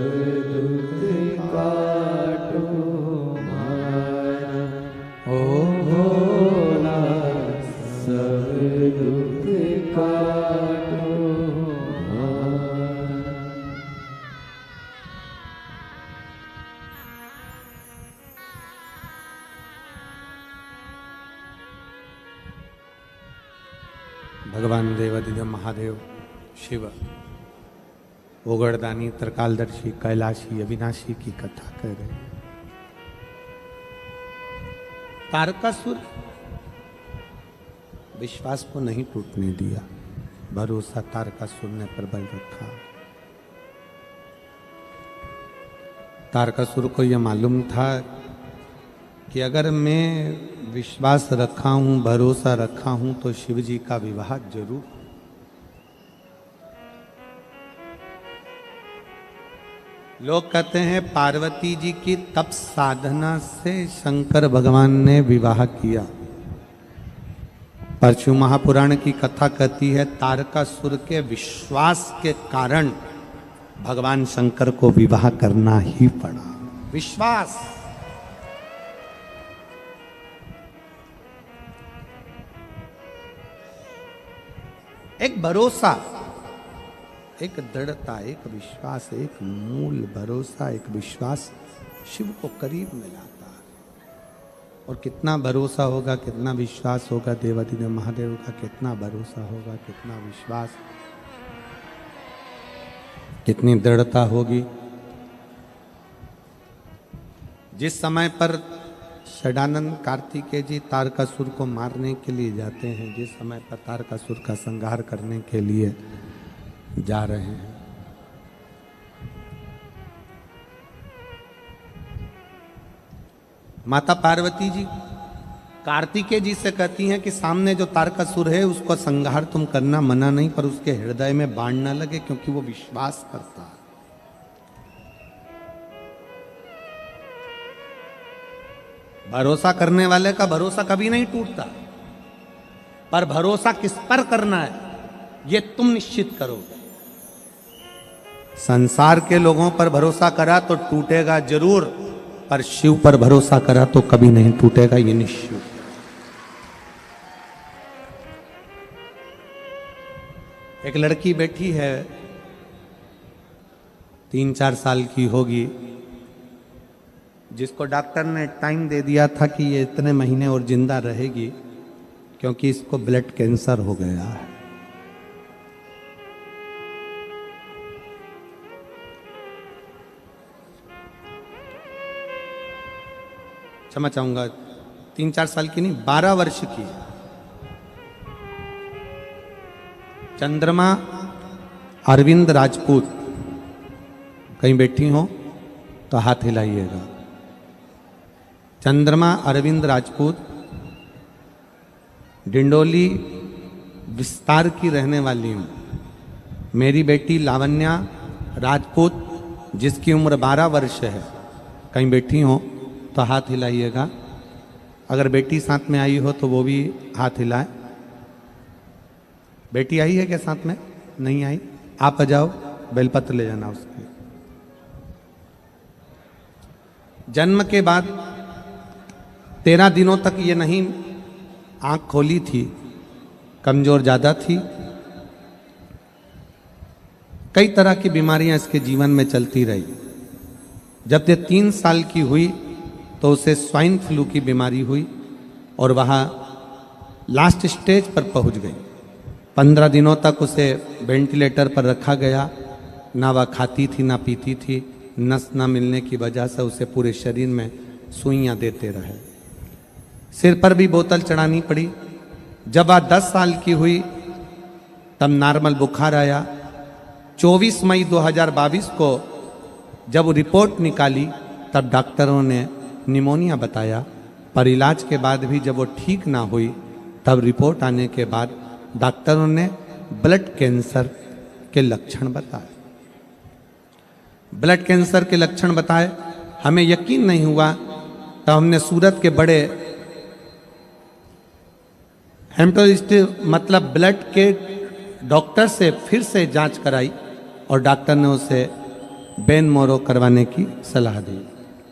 दुख काटो मारा, ओ भोला सब दुख काटो मारा। भगवान देवादिदेव महादेव शिव ओगड़दानी त्रिकालदर्शी कैलाशी अविनाशी की कथा कर रहे हैं। तारकासुर विश्वास को नहीं टूटने दिया, भरोसा तारकासुर ने प्रबल रखा। तारकासुर को यह मालूम था कि अगर मैं विश्वास रखा हूं, भरोसा रखा हूं तो शिव जी का विवाह जरूर। लोग कहते हैं पार्वती जी की तप साधना से शंकर भगवान ने विवाह किया, पर शिव महापुराण की कथा कहती है तारकासुर के विश्वास के कारण भगवान शंकर को विवाह करना ही पड़ा। विश्वास, एक भरोसा, एक दृढ़ता, एक विश्वास, एक मूल भरोसा, एक विश्वास शिव को करीब में लाता है। और कितना भरोसा होगा, कितना विश्वास होगा देवादिदेव महादेव का, कितना भरोसा होगा, कितना विश्वास, कितनी दृढ़ता होगी। जिस समय पर षडानंद कार्तिकेय जी तारकासुर को मारने के लिए जाते हैं, जिस समय पर तारकासुर का संहार करने के लिए जा रहे हैं, माता पार्वती जी कार्तिकेय जी से कहती हैं कि सामने जो तारकासुर है उसको संहार तुम करना मना नहीं, पर उसके हृदय में बाण न लगे, क्योंकि वो विश्वास करता है। भरोसा करने वाले का भरोसा कभी नहीं टूटता, पर भरोसा किस पर करना है ये तुम निश्चित करोगे। संसार के लोगों पर भरोसा करा तो टूटेगा जरूर, पर शिव पर भरोसा करा तो कभी नहीं टूटेगा, ये निश्चित। एक लड़की बैठी है, 3-4 साल की होगी, जिसको डॉक्टर ने टाइम दे दिया था कि ये इतने महीने और जिंदा रहेगी, क्योंकि इसको ब्लड कैंसर हो गया है। क्षमा चाहूंगा, 3-4 साल की नहीं, 12 वर्ष की है। चंद्रमा अरविंद राजपूत, कहीं बैठी हो तो हाथ हिलाइएगा। चंद्रमा अरविंद राजपूत डिंडोली विस्तार की रहने वाली हूँ। मेरी बेटी लावण्या राजपूत, जिसकी उम्र 12 वर्ष है, कहीं बैठी हो तो हाथ हिलाइएगा। अगर बेटी साथ में आई हो तो वो भी हाथ हिलाए। बेटी आई है क्या साथ में? नहीं आई? आप आ जाओ, बेलपत्र ले जाना उसके। जन्म के बाद 13 दिनों तक ये नहीं आंख खोली थी, कमजोर ज्यादा थी। कई तरह की बीमारियां इसके जीवन में चलती रही। जब ये 3 साल की हुई तो उसे स्वाइन फ्लू की बीमारी हुई और वहाँ लास्ट स्टेज पर पहुँच गई। 15 दिनों तक उसे वेंटिलेटर पर रखा गया। ना वह खाती थी ना पीती थी। नस ना मिलने की वजह से उसे पूरे शरीर में सुइयां देते रहे। सिर पर भी बोतल चढ़ानी पड़ी। जब वह 10 साल की हुई तब नॉर्मल बुखार आया। 24 मई 2022 को जब रिपोर्ट निकाली तब डॉक्टरों ने निमोनिया बताया, पर इलाज के बाद भी जब वो ठीक ना हुई तब रिपोर्ट आने के बाद डॉक्टरों ने ब्लड कैंसर के लक्षण बताए। ब्लड कैंसर के लक्षण बताए, हमें यकीन नहीं हुआ। तब हमने सूरत के बड़े हेमेटोलॉजिस्ट मतलब ब्लड के डॉक्टर से फिर से जांच कराई और डॉक्टर ने उसे बेन मोरो करवाने की सलाह दी।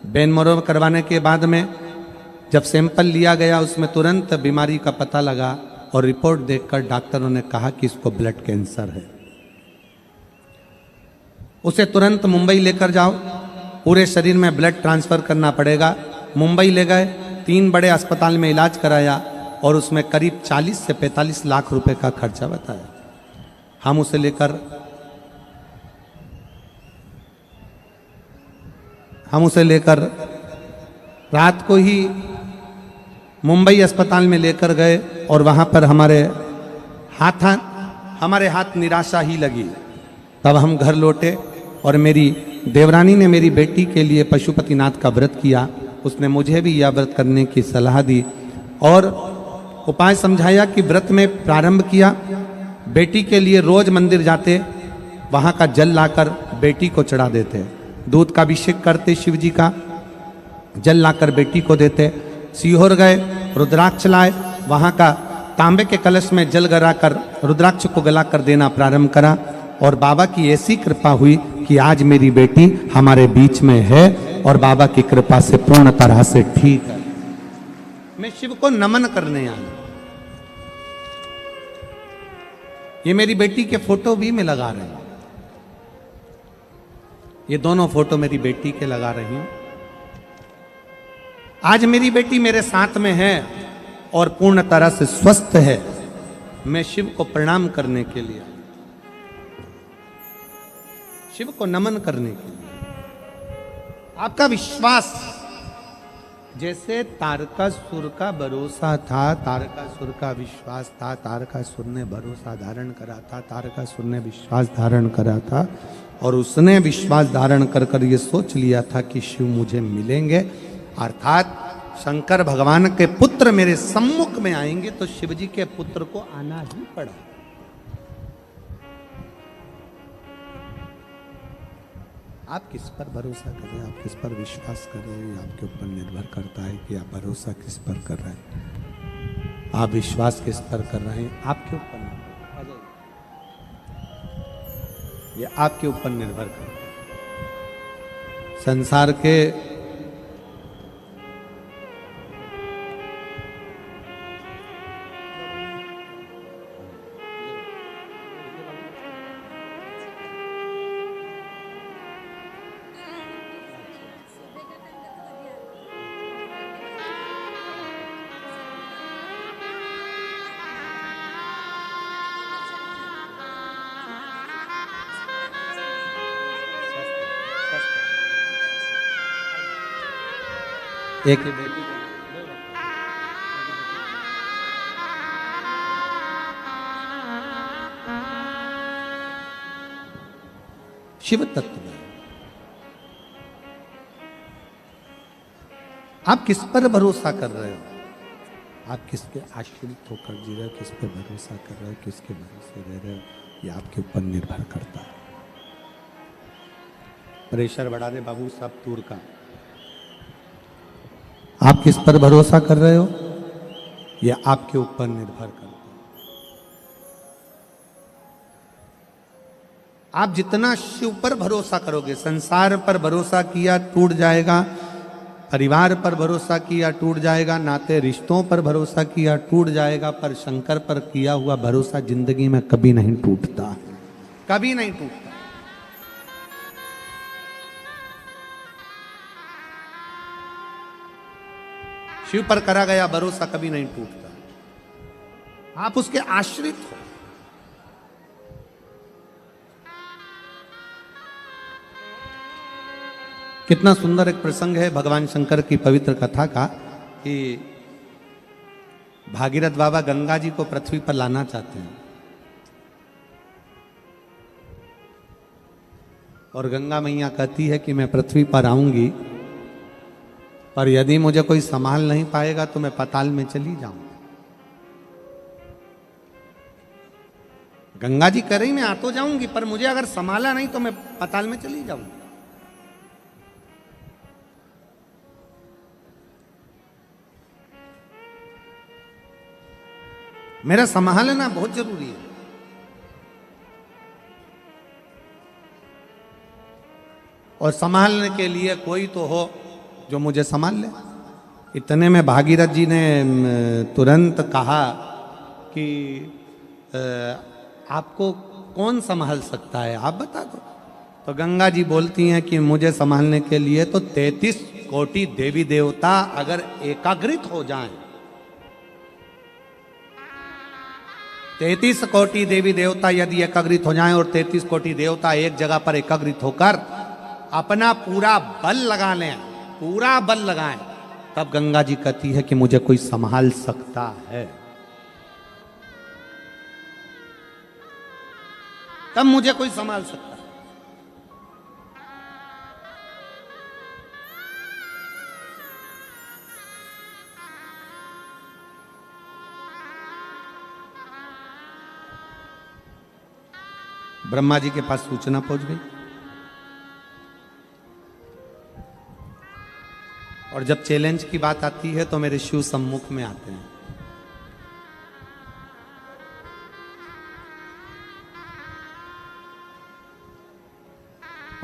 बेन मोरो करवाने के बाद में जब सैंपल लिया गया उसमें तुरंत बीमारी का पता लगा और रिपोर्ट देखकर डॉक्टरों ने कहा कि इसको ब्लड कैंसर है। उसे तुरंत मुंबई लेकर जाओ, पूरे शरीर में ब्लड ट्रांसफर करना पड़ेगा। मुंबई ले गए, 3 बड़े अस्पताल में इलाज कराया और उसमें करीब 40 से 45 लाख रुपए का खर्चा बताया। हम उसे लेकर रात को ही मुंबई अस्पताल में लेकर गए और वहाँ पर हमारे हाथ निराशा ही लगी। तब हम घर लौटे और मेरी देवरानी ने मेरी बेटी के लिए पशुपतिनाथ का व्रत किया। उसने मुझे भी यह व्रत करने की सलाह दी और उपाय समझाया कि व्रत में प्रारंभ किया। बेटी के लिए रोज मंदिर जाते, वहाँ का जल लाकर बेटी को चढ़ा देते, दूध का अभिषेक करते, शिव जी का जल लाकर बेटी को देते। सीहोर गए, रुद्राक्ष लाए, वहाँ का तांबे के कलश में जल गलाकर रुद्राक्ष को गलाकर देना प्रारंभ करा और बाबा की ऐसी कृपा हुई कि आज मेरी बेटी हमारे बीच में है और बाबा की कृपा से पूर्ण तरह से ठीक है। मैं शिव को नमन करने आया। ये मेरी बेटी के फोटो भी मैं लगा रही हूं। ये दोनों फोटो मेरी बेटी के लगा रही हूं। आज मेरी बेटी मेरे साथ में है और पूर्ण तरह से स्वस्थ है। मैं शिव को प्रणाम करने के लिए, शिव को नमन करने के लिए। आपका विश्वास, जैसे तारकासुर का भरोसा था, तारकासुर का विश्वास था, तारकासुर ने भरोसा धारण करा था, तारकासुर ने विश्वास धारण करा था और उसने विश्वास धारण कर कर ये सोच लिया था कि शिव मुझे मिलेंगे। अर्थात शंकर भगवान के पुत्र मेरे सम्मुख में आएंगे तो शिव जी के पुत्र को आना ही पड़ा। आप किस पर भरोसा करें, आप किस पर विश्वास करें, ये आपके ऊपर निर्भर करता है कि आप भरोसा किस पर कर रहे हैं, आप विश्वास किस पर कर रहे हैं, आपके ऊपर निर्भर, ये आपके ऊपर निर्भर करता है। संसार के एक बेटी शिव तत्व में आप किस पर भरोसा कर रहे हो, आप किसके आश्रित होकर जी रहे हो, किस पर भरोसा कर रहे हो, किसके भरोसे रह रहे हो, ये आपके ऊपर निर्भर करता है। प्रेशर बढ़ा दे बाबू साहब तूर का। आप किस पर भरोसा कर रहे हो, यह आपके ऊपर निर्भर करता है। आप जितना शिव पर भरोसा करोगे, संसार पर भरोसा किया टूट जाएगा, परिवार पर भरोसा किया टूट जाएगा, नाते रिश्तों पर भरोसा किया टूट जाएगा, पर शंकर पर किया हुआ भरोसा जिंदगी में कभी नहीं टूटता, कभी नहीं टूटता। शिव पर करा गया भरोसा कभी नहीं टूटता। आप उसके आश्रित हो। कितना सुंदर एक प्रसंग है भगवान शंकर की पवित्र कथा का कि भागीरथ बाबा गंगा जी को पृथ्वी पर लाना चाहते हैं और गंगा मैया कहती है कि मैं पृथ्वी पर आऊंगी, पर यदि मुझे कोई संभाल नहीं पाएगा तो मैं पाताल में चली जाऊंगी। गंगा जी कह रही मैं आ तो जाऊंगी, पर मुझे अगर संभाला नहीं तो मैं पाताल में चली जाऊंगी। मेरा संभालना बहुत जरूरी है। और संभालने के लिए कोई तो हो जो मुझे संभाल ले। इतने में भागीरथ जी ने तुरंत कहा कि आपको कौन संभाल सकता है, आप बता दो। तो गंगा जी बोलती हैं कि मुझे संभालने के लिए तो 33 कोटि देवी देवता अगर एकाग्रित हो जाएं, 33 कोटि देवी देवता यदि एकाग्रित हो जाएं और 33 कोटि देवता एक जगह पर एकाग्रित होकर अपना पूरा बल लगा लें, पूरा बल लगाएं, तब गंगा जी कहती है कि मुझे कोई संभाल सकता है, तब मुझे कोई संभाल सकता है। ब्रह्मा जी के पास सूचना पहुंच गई और जब चैलेंज की बात आती है तो मेरे शिव सम्मुख में आते हैं।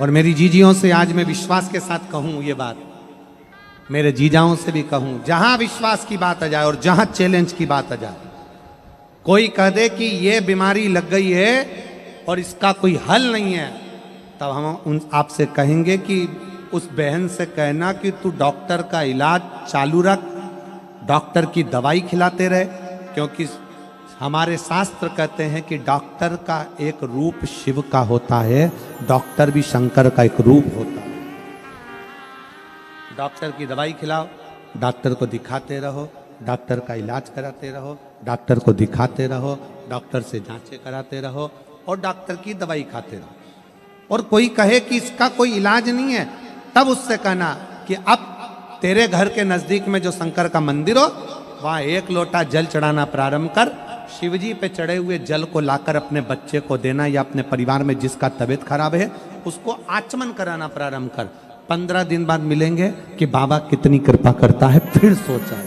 और मेरी जीजियों से आज मैं विश्वास के साथ कहूं ये बात, मेरे जीजाओं से भी कहूं, जहां विश्वास की बात आ जाए और जहां चैलेंज की बात आ जाए, कोई कह दे कि ये बीमारी लग गई है और इसका कोई हल नहीं है, तब हम उन आपसे कहेंगे कि उस बहन से कहना कि तू डॉक्टर का इलाज चालू रख, डॉक्टर की दवाई खिलाते रहे, क्योंकि हमारे शास्त्र कहते हैं कि डॉक्टर का एक रूप शिव का होता है, डॉक्टर भी शंकर का एक रूप होता है। डॉक्टर की दवाई खिलाओ, डॉक्टर को दिखाते रहो, डॉक्टर का इलाज कराते रहो, डॉक्टर को दिखाते रहो, डॉक्टर से जांचें कराते रहो और डॉक्टर की दवाई खाते रहो। और कोई कहे कि इसका कोई इलाज नहीं है, तब उससे कहना कि अब तेरे घर के नजदीक में जो शंकर का मंदिर हो वहां 1 लोटा जल चढ़ाना प्रारंभ कर। शिवजी पे चढ़े हुए जल को लाकर अपने बच्चे को देना या अपने परिवार में जिसका तबीयत खराब है उसको आचमन कराना प्रारंभ कर। 15 दिन बाद मिलेंगे कि बाबा कितनी कृपा करता है, फिर सोचा है।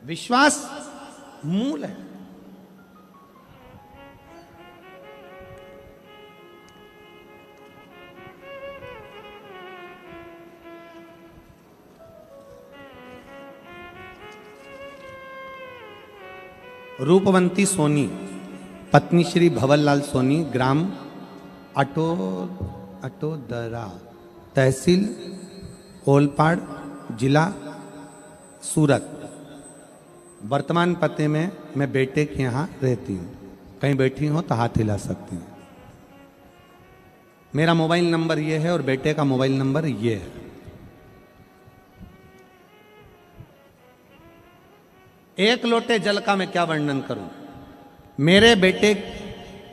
विश्वास मूल है। रूपवंती सोनी, पत्नी श्री भवरलाल सोनी, ग्राम अटोदरा, तहसील ओलपाड़, जिला सूरत। वर्तमान पते में मैं बेटे के यहाँ रहती हूँ। कहीं बैठी हो तो हाथ हिला सकती हैं। मेरा मोबाइल नंबर ये है और बेटे का मोबाइल नंबर ये है। एक लोटे जल का मैं क्या वर्णन करूं। मेरे बेटे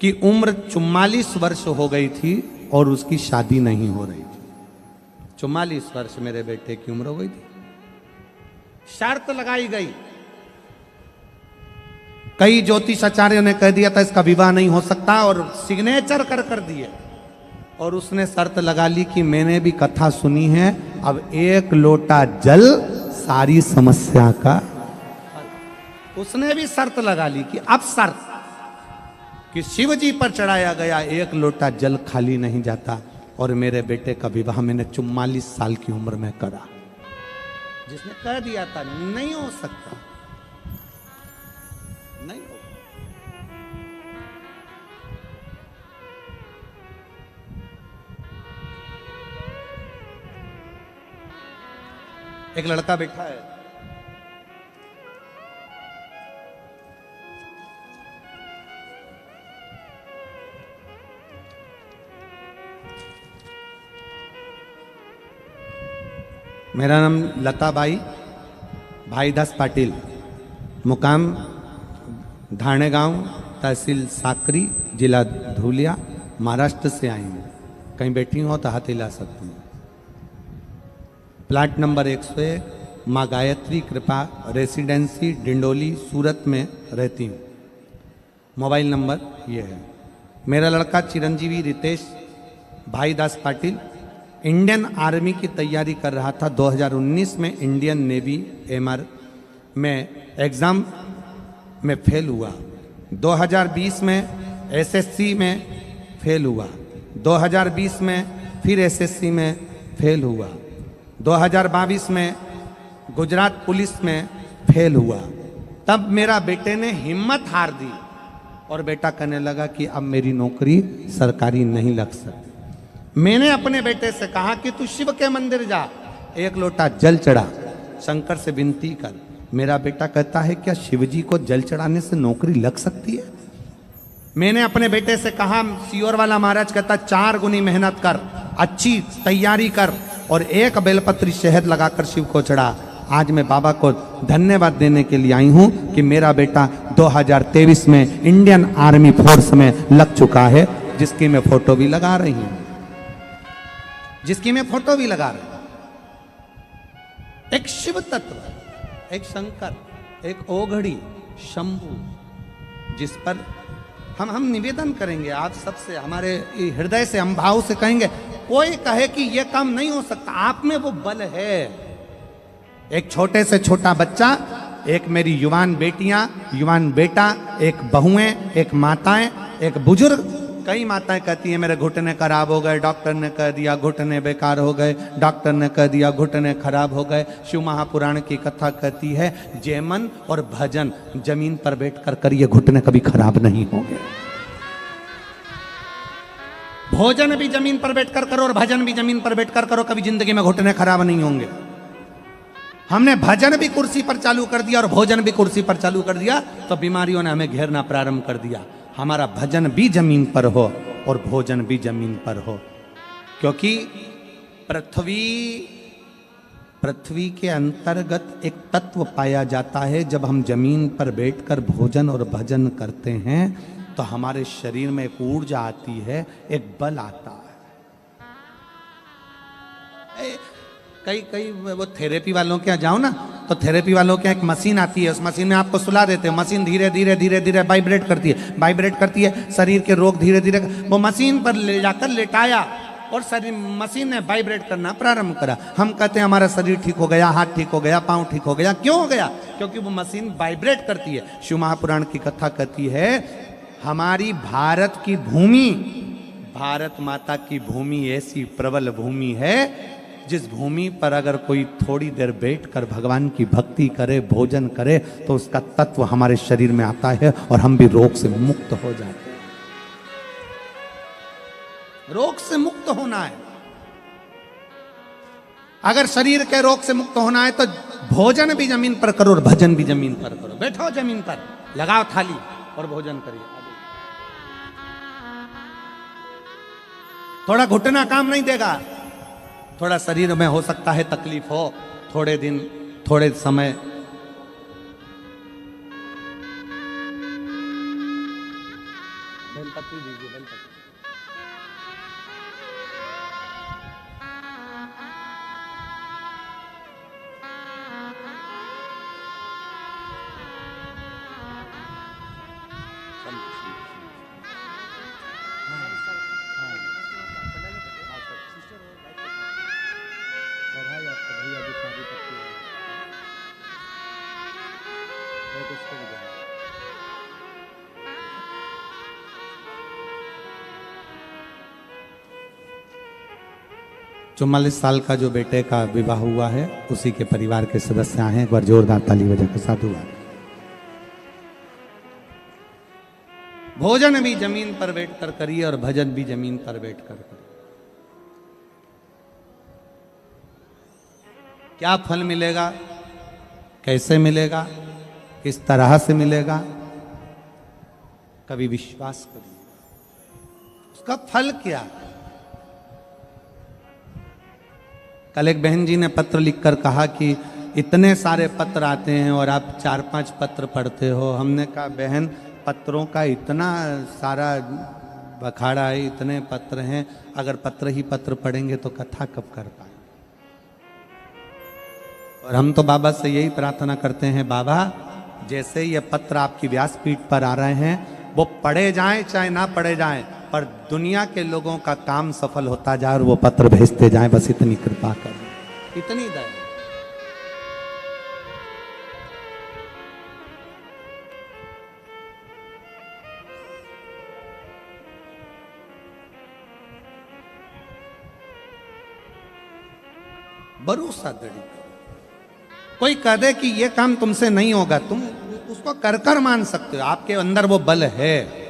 की उम्र 44 वर्ष हो गई थी और उसकी शादी नहीं हो रही थी। 44 वर्ष मेरे बेटे की उम्र हो गई थी। शर्त लगाई गई, कई ज्योतिष आचार्यों ने कह दिया था इसका विवाह नहीं हो सकता और सिग्नेचर कर दिए। और उसने शर्त लगा ली कि मैंने भी कथा सुनी है, अब 1 लोटा जल सारी समस्या का। उसने भी शर्त लगा ली कि अब शर्त कि शिव जी पर चढ़ाया गया 1 लोटा जल खाली नहीं जाता। और मेरे बेटे का विवाह मैंने 44 साल की उम्र में करा। जिसने कह दिया था नहीं हो सकता, नहीं हो। एक लड़का बैठा है, मेरा नाम लता बाई भाईदास पाटिल, मुकाम धाणे गांव, तहसील साकरी, जिला धुलिया, महाराष्ट्र से आई हूँ। कहीं बैठी हो तो हाथ हिला सकती हूँ। प्लाट नंबर 101, माँ गायत्री कृपा रेसिडेंसी, डिंडोली, सूरत में रहती हूँ। मोबाइल नंबर ये है। मेरा लड़का चिरंजीवी रितेश भाईदास पाटिल इंडियन आर्मी की तैयारी कर रहा था। 2019 में इंडियन नेवी एमआर में एग्ज़ाम में फेल हुआ। 2020 में एसएससी में फेल हुआ। 2020 में फिर एसएससी में फेल हुआ। 2022 में गुजरात पुलिस में फेल हुआ। तब मेरा बेटे ने हिम्मत हार दी और बेटा कहने लगा कि अब मेरी नौकरी सरकारी नहीं लग सकती। मैंने अपने बेटे से कहा कि तू शिव के मंदिर जा, 1 लोटा जल चढ़ा, शंकर से विनती कर। मेरा बेटा कहता है क्या शिवजी को जल चढ़ाने से नौकरी लग सकती है? मैंने अपने बेटे से कहा, सियोर वाला महाराज कहता 4 गुनी मेहनत कर, अच्छी तैयारी कर और 1 बेलपत्री शहद लगाकर शिव को चढ़ा। आज मैं बाबा को धन्यवाद देने के लिए आई हूं कि मेरा बेटा 2023 में इंडियन आर्मी फोर्स में लग चुका है, जिसकी मैं फोटो भी लगा रही हूं। एक शिव तत्व, एक शंकर, एक ओघड़ी, शंभु, जिस पर हम निवेदन करेंगे आप सबसे, हमारे हृदय से, हम भाव से कहेंगे। कोई कहे कि यह काम नहीं हो सकता, आप में वो बल है। एक छोटे से छोटा बच्चा, एक मेरी युवान बेटियां, युवान बेटा, एक बहुएं, एक माताएं, एक बुजुर्ग। कई माताएं कहती हैं मेरे घुटने खराब हो गए, डॉक्टर ने कह दिया घुटने बेकार हो गए, डॉक्टर ने कह दिया घुटने खराब हो गए। शिव महापुराण की कथा कहती है जयमन और भजन जमीन पर बैठकर करिए, घुटने कभी खराब नहीं होंगे। भोजन भी जमीन पर बैठकर करो और भजन भी जमीन पर बैठकर करो, कभी जिंदगी में घुटने खराब नहीं होंगे। हमने भजन भी कुर्सी पर चालू कर दिया और भोजन भी कुर्सी पर चालू कर दिया तो बीमारियों ने हमें घेरना प्रारंभ कर दिया। हमारा भजन भी जमीन पर हो और भोजन भी जमीन पर हो, क्योंकि पृथ्वी के अंतर्गत एक तत्व पाया जाता है। जब हम जमीन पर बैठकर भोजन और भजन करते हैं तो हमारे शरीर में एक ऊर्जा आती है, एक बल आता है। कई कई वो थेरेपी वालों के यहाँ जाओ ना, तो थेरेपी वालों के यहाँ एक मशीन आती है, उस मशीन में आपको सुला देते हैं, मशीन धीरे धीरे धीरे धीरे वाइब्रेट करती है, शरीर के रोग धीरे धीरे, वो मशीन पर ले जाकर लेटाया और शरीर मशीन ने वाइब्रेट करना प्रारंभ करा। हम कहते हैं हमारा शरीर ठीक हो गया, हाथ ठीक हो गया, पाँव ठीक हो गया। क्यों हो गया? क्योंकि वो मशीन वाइब्रेट करती है। शिव महापुराण की कथा कहती है हमारी भारत की भूमि, भारत माता की भूमि ऐसी प्रबल भूमि है जिस भूमि पर अगर कोई थोड़ी देर बैठकर भगवान की भक्ति करे, भोजन करे, तो उसका तत्व हमारे शरीर में आता है और हम भी रोग से मुक्त हो जाते हैं। रोग से मुक्त होना है, अगर शरीर के रोग से मुक्त होना है तो भोजन भी जमीन पर करो और भजन भी जमीन पर करो। बैठो जमीन पर, लगाओ थाली और भोजन करिए। थोड़ा घुटना काम नहीं देगा, थोड़ा शरीर में हो सकता है तकलीफ हो, थोड़े दिन, थोड़े समय। बेलपत्री दीजिए, बेलपत्री। चौवालीस साल का जो बेटे का विवाह हुआ है, उसी के परिवार के सदस्य आए हैं। एक बार जोरदार ताली बजा के साधुवाद। भोजन भी जमीन पर बैठकर करिए और भजन भी जमीन पर बैठकर करिए। क्या फल मिलेगा, कैसे मिलेगा, किस तरह से मिलेगा, कभी विश्वास करिए। उसका फल क्या? कल एक बहन जी ने पत्र लिखकर कहा कि इतने सारे पत्र आते हैं और आप 4-5 पत्र पढ़ते हो। हमने कहा बहन, पत्रों का इतना सारा बखाड़ा है, इतने पत्र हैं, अगर पत्र ही पत्र पढ़ेंगे तो कथा कब कर पाए। और हम तो बाबा से यही प्रार्थना करते हैं, बाबा जैसे ये पत्र आपकी व्यासपीठ पर आ रहे हैं, वो पढ़े जाएं चाहे ना पढ़े जाएं, पर दुनिया के लोगों का काम सफल होता जाए और वो पत्र भेजते जाएं, बस इतनी कृपा करें, इतनी दया। भरोसा दृढ़ करो। कोई कह दे कि ये काम तुमसे नहीं होगा, तुम उसको कर कर मान सकते हो, आपके अंदर वो बल है।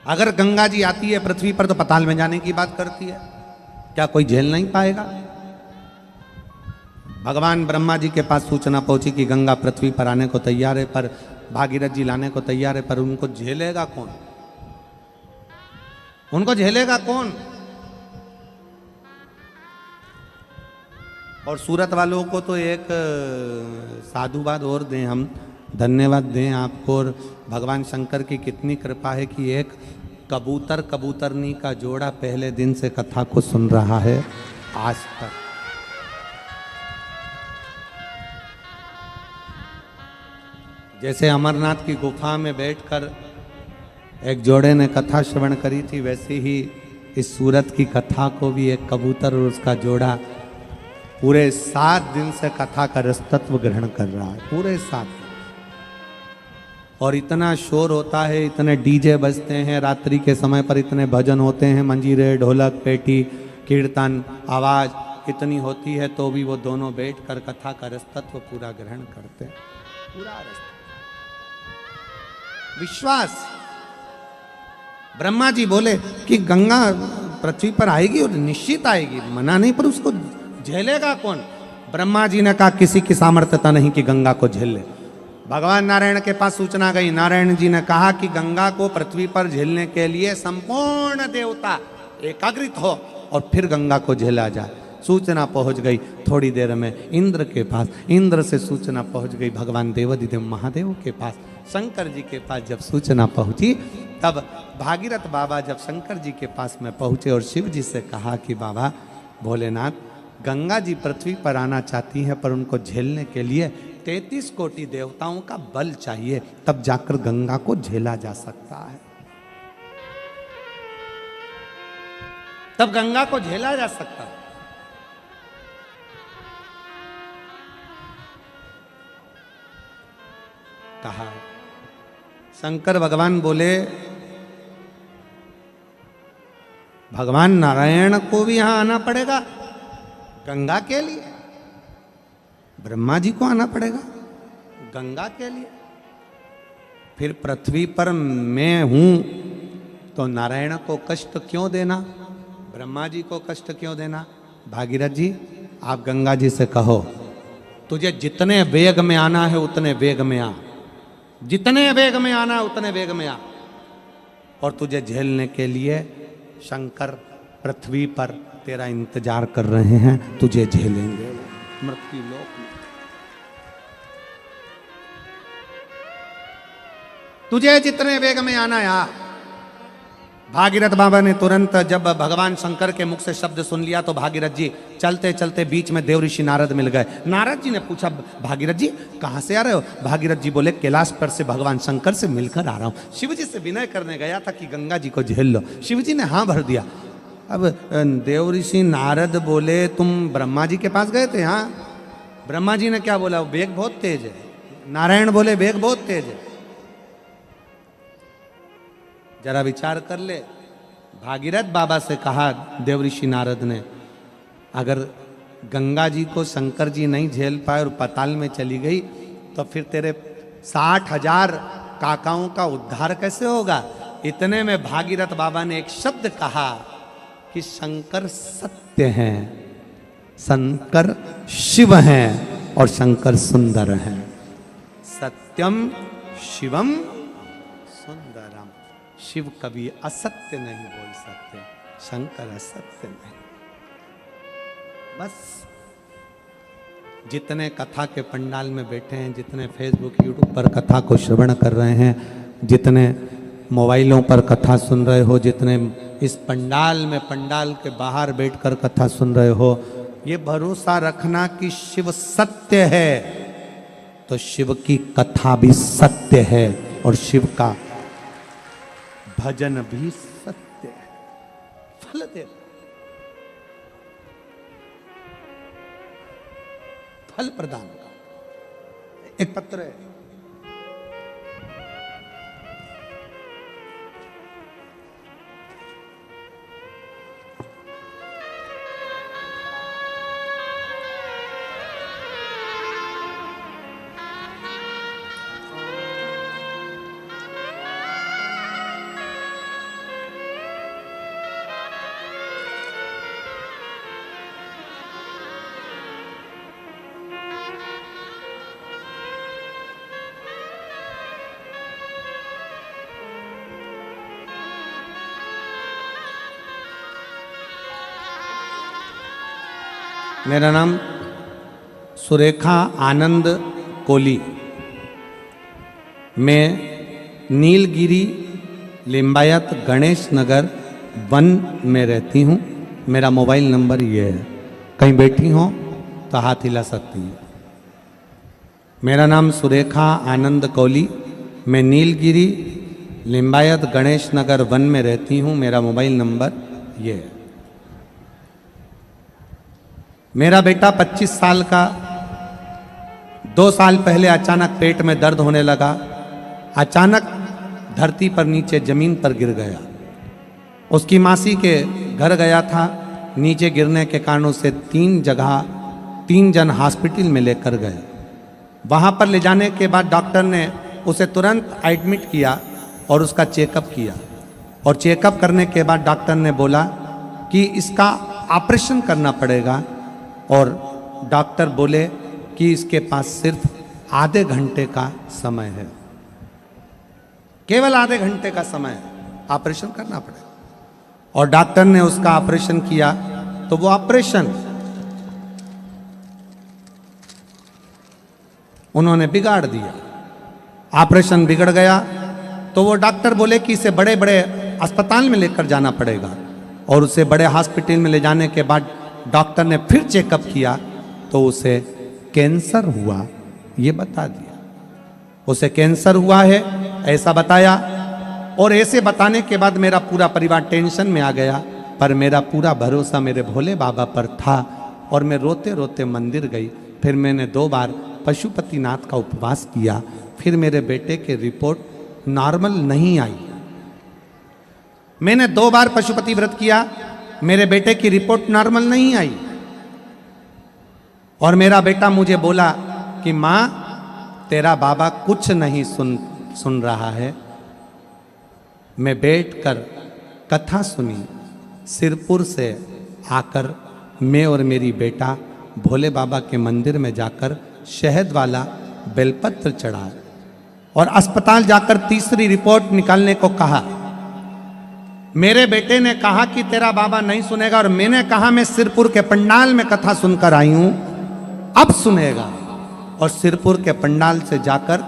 अगर गंगा जी आती है पृथ्वी पर तो पाताल में जाने की बात करती है, क्या कोई झेल नहीं पाएगा? भगवान ब्रह्मा जी के पास सूचना पहुंची कि गंगा पृथ्वी पर आने को तैयार है, पर भागीरथ जी लाने को तैयार है, पर उनको झेलेगा कौन? उनको झेलेगा कौन? और सूरत वालों को तो एक साधुवाद और दें हम, धन्यवाद दें आपको। और भगवान शंकर की कितनी कृपा है कि एक कबूतर कबूतरनी का जोड़ा पहले दिन से कथा को सुन रहा है आज तक। जैसे अमरनाथ की गुफा में बैठकर एक जोड़े ने कथा श्रवण करी थी, वैसे ही इस सूरत की कथा को भी एक कबूतर और उसका जोड़ा पूरे 7 दिन से कथा का रसतत्व ग्रहण कर रहा है, पूरे 7 दिन। और इतना शोर होता है, इतने डीजे बजते हैं रात्रि के समय पर, इतने भजन होते हैं, मंजीरे, ढोलक, पेटी, कीर्तन, आवाज इतनी होती है, तो भी वो दोनों बैठकर कथा का रसतत्व पूरा ग्रहण करते हैं, पूरा रस। विश्वास। ब्रह्मा जी बोले कि गंगा पृथ्वी पर आएगी और निश्चित आएगी, मना नहीं, पर उसको झेलेगा कौन? ब्रह्मा जी ने कहा किसी की सामर्थ्यता नहीं कि गंगा को झेल ले। भगवान नारायण के पास सूचना गई, नारायण जी ने कहा कि गंगा को पृथ्वी पर झेलने के लिए संपूर्ण देवता एकाग्रित हो और फिर गंगा को झेला जाए। सूचना पहुंच गई थोड़ी देर में इंद्र के पास, इंद्र से सूचना पहुंच गई भगवान देवाधिदेव महादेव के पास, शंकर जी के पास जब सूचना पहुंची तब भागीरथ बाबा जब शंकर जी के पास में पहुंचे और शिव जी से कहा कि बाबा भोलेनाथ, गंगा जी पृथ्वी पर आना चाहती हैं, पर उनको झेलने के लिए 33 कोटि देवताओं का बल चाहिए, तब जाकर गंगा को झेला जा सकता है, तब गंगा को झेला जा सकता है। कहा शंकर भगवान बोले भगवान नारायण को भी यहां आना पड़ेगा गंगा के लिए, ब्रह्मा जी को आना पड़ेगा गंगा के लिए, फिर पृथ्वी पर मैं हूं तो नारायण को कष्ट क्यों देना, ब्रह्मा जी को कष्ट क्यों देना? भागीरथ जी आप गंगा जी से कहो तुझे जितने वेग में आना है उतने वेग में आ, जितने वेग में आना है उतने वेग में आ, और तुझे झेलने के लिए शंकर पृथ्वी पर तेरा इंतजार कर रहे हैं, तुझे झेलेंगे मृत्यु लोक में, तुझे जितने वेग में आना है आ। भागीरथ बाबा ने तुरंत जब भगवान शंकर के मुख से शब्द सुन लिया तो भागीरथ जी चलते चलते बीच में देव ऋषि नारद मिल गए। नारद जी ने पूछा भागीरथ जी कहां से आ रहे हो? भागीरथ जी बोले कैलाश पर से भगवान शंकर से मिलकर आ रहा हूं। शिव जी से विनय करने गया था कि गंगा जी को झेल लो, शिव जी ने हाँ भर दिया। अब देव ऋषि नारद बोले तुम ब्रह्मा जी के पास गए थे? हाँ। ब्रह्मा जी ने क्या बोला? वेग बहुत तेज है। नारायण बोले वेग बहुत तेज है। जरा विचार कर ले। भागीरथ बाबा से कहा देव ऋषि नारद ने, अगर गंगा जी को शंकर जी नहीं झेल पाए और पाताल में चली गई तो फिर तेरे 60,000 काकाओं का उद्धार कैसे होगा? इतने में भागीरथ बाबा ने एक शब्द कहा कि शंकर सत्य हैं, शंकर शिव हैं और शंकर सुंदर हैं। सत्यम शिवम सुंदरम। शिव कभी असत्य नहीं बोल सकते, शंकर असत्य नहीं। बस जितने कथा के पंडाल में बैठे हैं, जितने फेसबुक यूट्यूब पर कथा को श्रवण कर रहे हैं, जितने मोबाइलों पर कथा सुन रहे हो, जितने इस पंडाल में पंडाल के बाहर बैठकर कथा सुन रहे हो, ये भरोसा रखना कि शिव सत्य है तो शिव की कथा भी सत्य है और शिव का भजन भी सत्य है, फल दे, फल प्रदान का। एक पत्र है, मेरा नाम सुरेखा आनंद कोली। मैं नीलगिरी लिम्बायत गणेश नगर 1 में रहती हूँ। मेरा मोबाइल नंबर ये है, कहीं बैठी हो तो हाथ हिला सकती हैं। मेरा नाम सुरेखा आनंद कोली, मैं नीलगिरी लिम्बायत गणेश नगर 1 में रहती हूँ। मेरा मोबाइल नंबर ये है। मेरा बेटा 25 साल का 2 साल पहले अचानक पेट में दर्द होने लगा। अचानक धरती पर नीचे जमीन पर गिर गया। उसकी मासी के घर गया था। नीचे गिरने के कारण उसे 3 जन हॉस्पिटल में लेकर गए। वहाँ पर ले जाने के बाद डॉक्टर ने उसे तुरंत एडमिट किया और उसका चेकअप किया। और चेकअप करने के बाद डॉक्टर ने बोला कि इसका ऑपरेशन करना पड़ेगा। और डॉक्टर बोले कि इसके पास सिर्फ आधे घंटे का समय है, केवल आधे घंटे का समय है, ऑपरेशन करना पड़ेगा। और डॉक्टर ने उसका ऑपरेशन किया तो वो ऑपरेशन उन्होंने बिगाड़ दिया। ऑपरेशन बिगड़ गया तो वो डॉक्टर बोले कि इसे बड़े बड़े अस्पताल में लेकर जाना पड़ेगा। और उसे बड़े हॉस्पिटल में ले जाने के बाद डॉक्टर ने फिर चेकअप किया तो उसे कैंसर हुआ, ये बता दिया। उसे कैंसर हुआ है ऐसा बताया। और ऐसे बताने के बाद मेरा पूरा परिवार टेंशन में आ गया। पर मेरा पूरा भरोसा मेरे भोले बाबा पर था और मैं रोते रोते मंदिर गई। फिर मैंने 2 बार पशुपतिनाथ का उपवास किया। फिर मेरे बेटे की रिपोर्ट नॉर्मल नहीं आई। मैंने 2 बार पशुपति व्रत किया, मेरे बेटे की रिपोर्ट नॉर्मल नहीं आई। और मेरा बेटा मुझे बोला कि माँ तेरा बाबा कुछ नहीं सुन रहा है। मैं बैठकर कथा सुनी। सिरपुर से आकर मैं और मेरी बेटा भोले बाबा के मंदिर में जाकर शहद वाला बेलपत्र चढ़ा और अस्पताल जाकर तीसरी रिपोर्ट निकालने को कहा। मेरे बेटे ने कहा कि तेरा बाबा नहीं सुनेगा और मैंने कहा मैं सिरपुर के पंडाल में कथा सुनकर आई हूं, अब सुनेगा। और सिरपुर के पंडाल से जाकर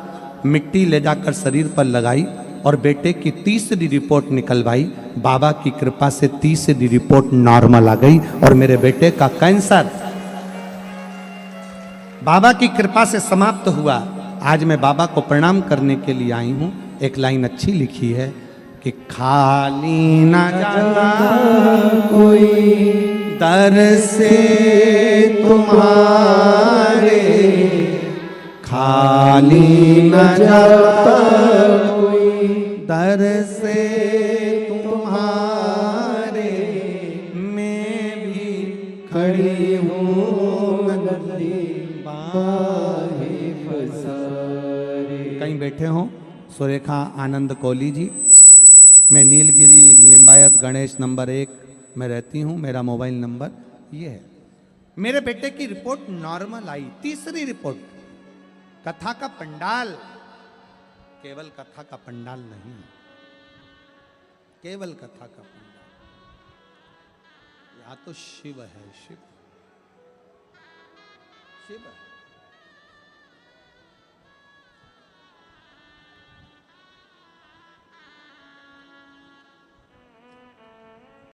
मिट्टी ले जाकर शरीर पर लगाई और बेटे की तीसरी रिपोर्ट निकलवाई। बाबा की कृपा से तीसरी रिपोर्ट नॉर्मल आ गई और मेरे बेटे का कैंसर बाबा की कृपा से समाप्त हुआ। आज मैं बाबा को प्रणाम करने के लिए आई हूं। एक लाइन अच्छी लिखी है कि खाली न जाता कोई दर से तुम्हारे, खाली न जाता कोई दर से तुम्हारे, मैं भी खड़ी हूँ बाहे फसारे। कहीं बैठे हो सुरेखा आनंद कोली जी। मैं नीलगिरी लिम्बायत गणेश नंबर 1 में रहती हूँ। मेरा मोबाइल नंबर ये है। मेरे बेटे की रिपोर्ट नॉर्मल आई, तीसरी रिपोर्ट। कथा का पंडाल, केवल कथा का पंडाल नहीं, केवल कथा का पंडाल, यहाँ तो शिव है, शिव शिव है।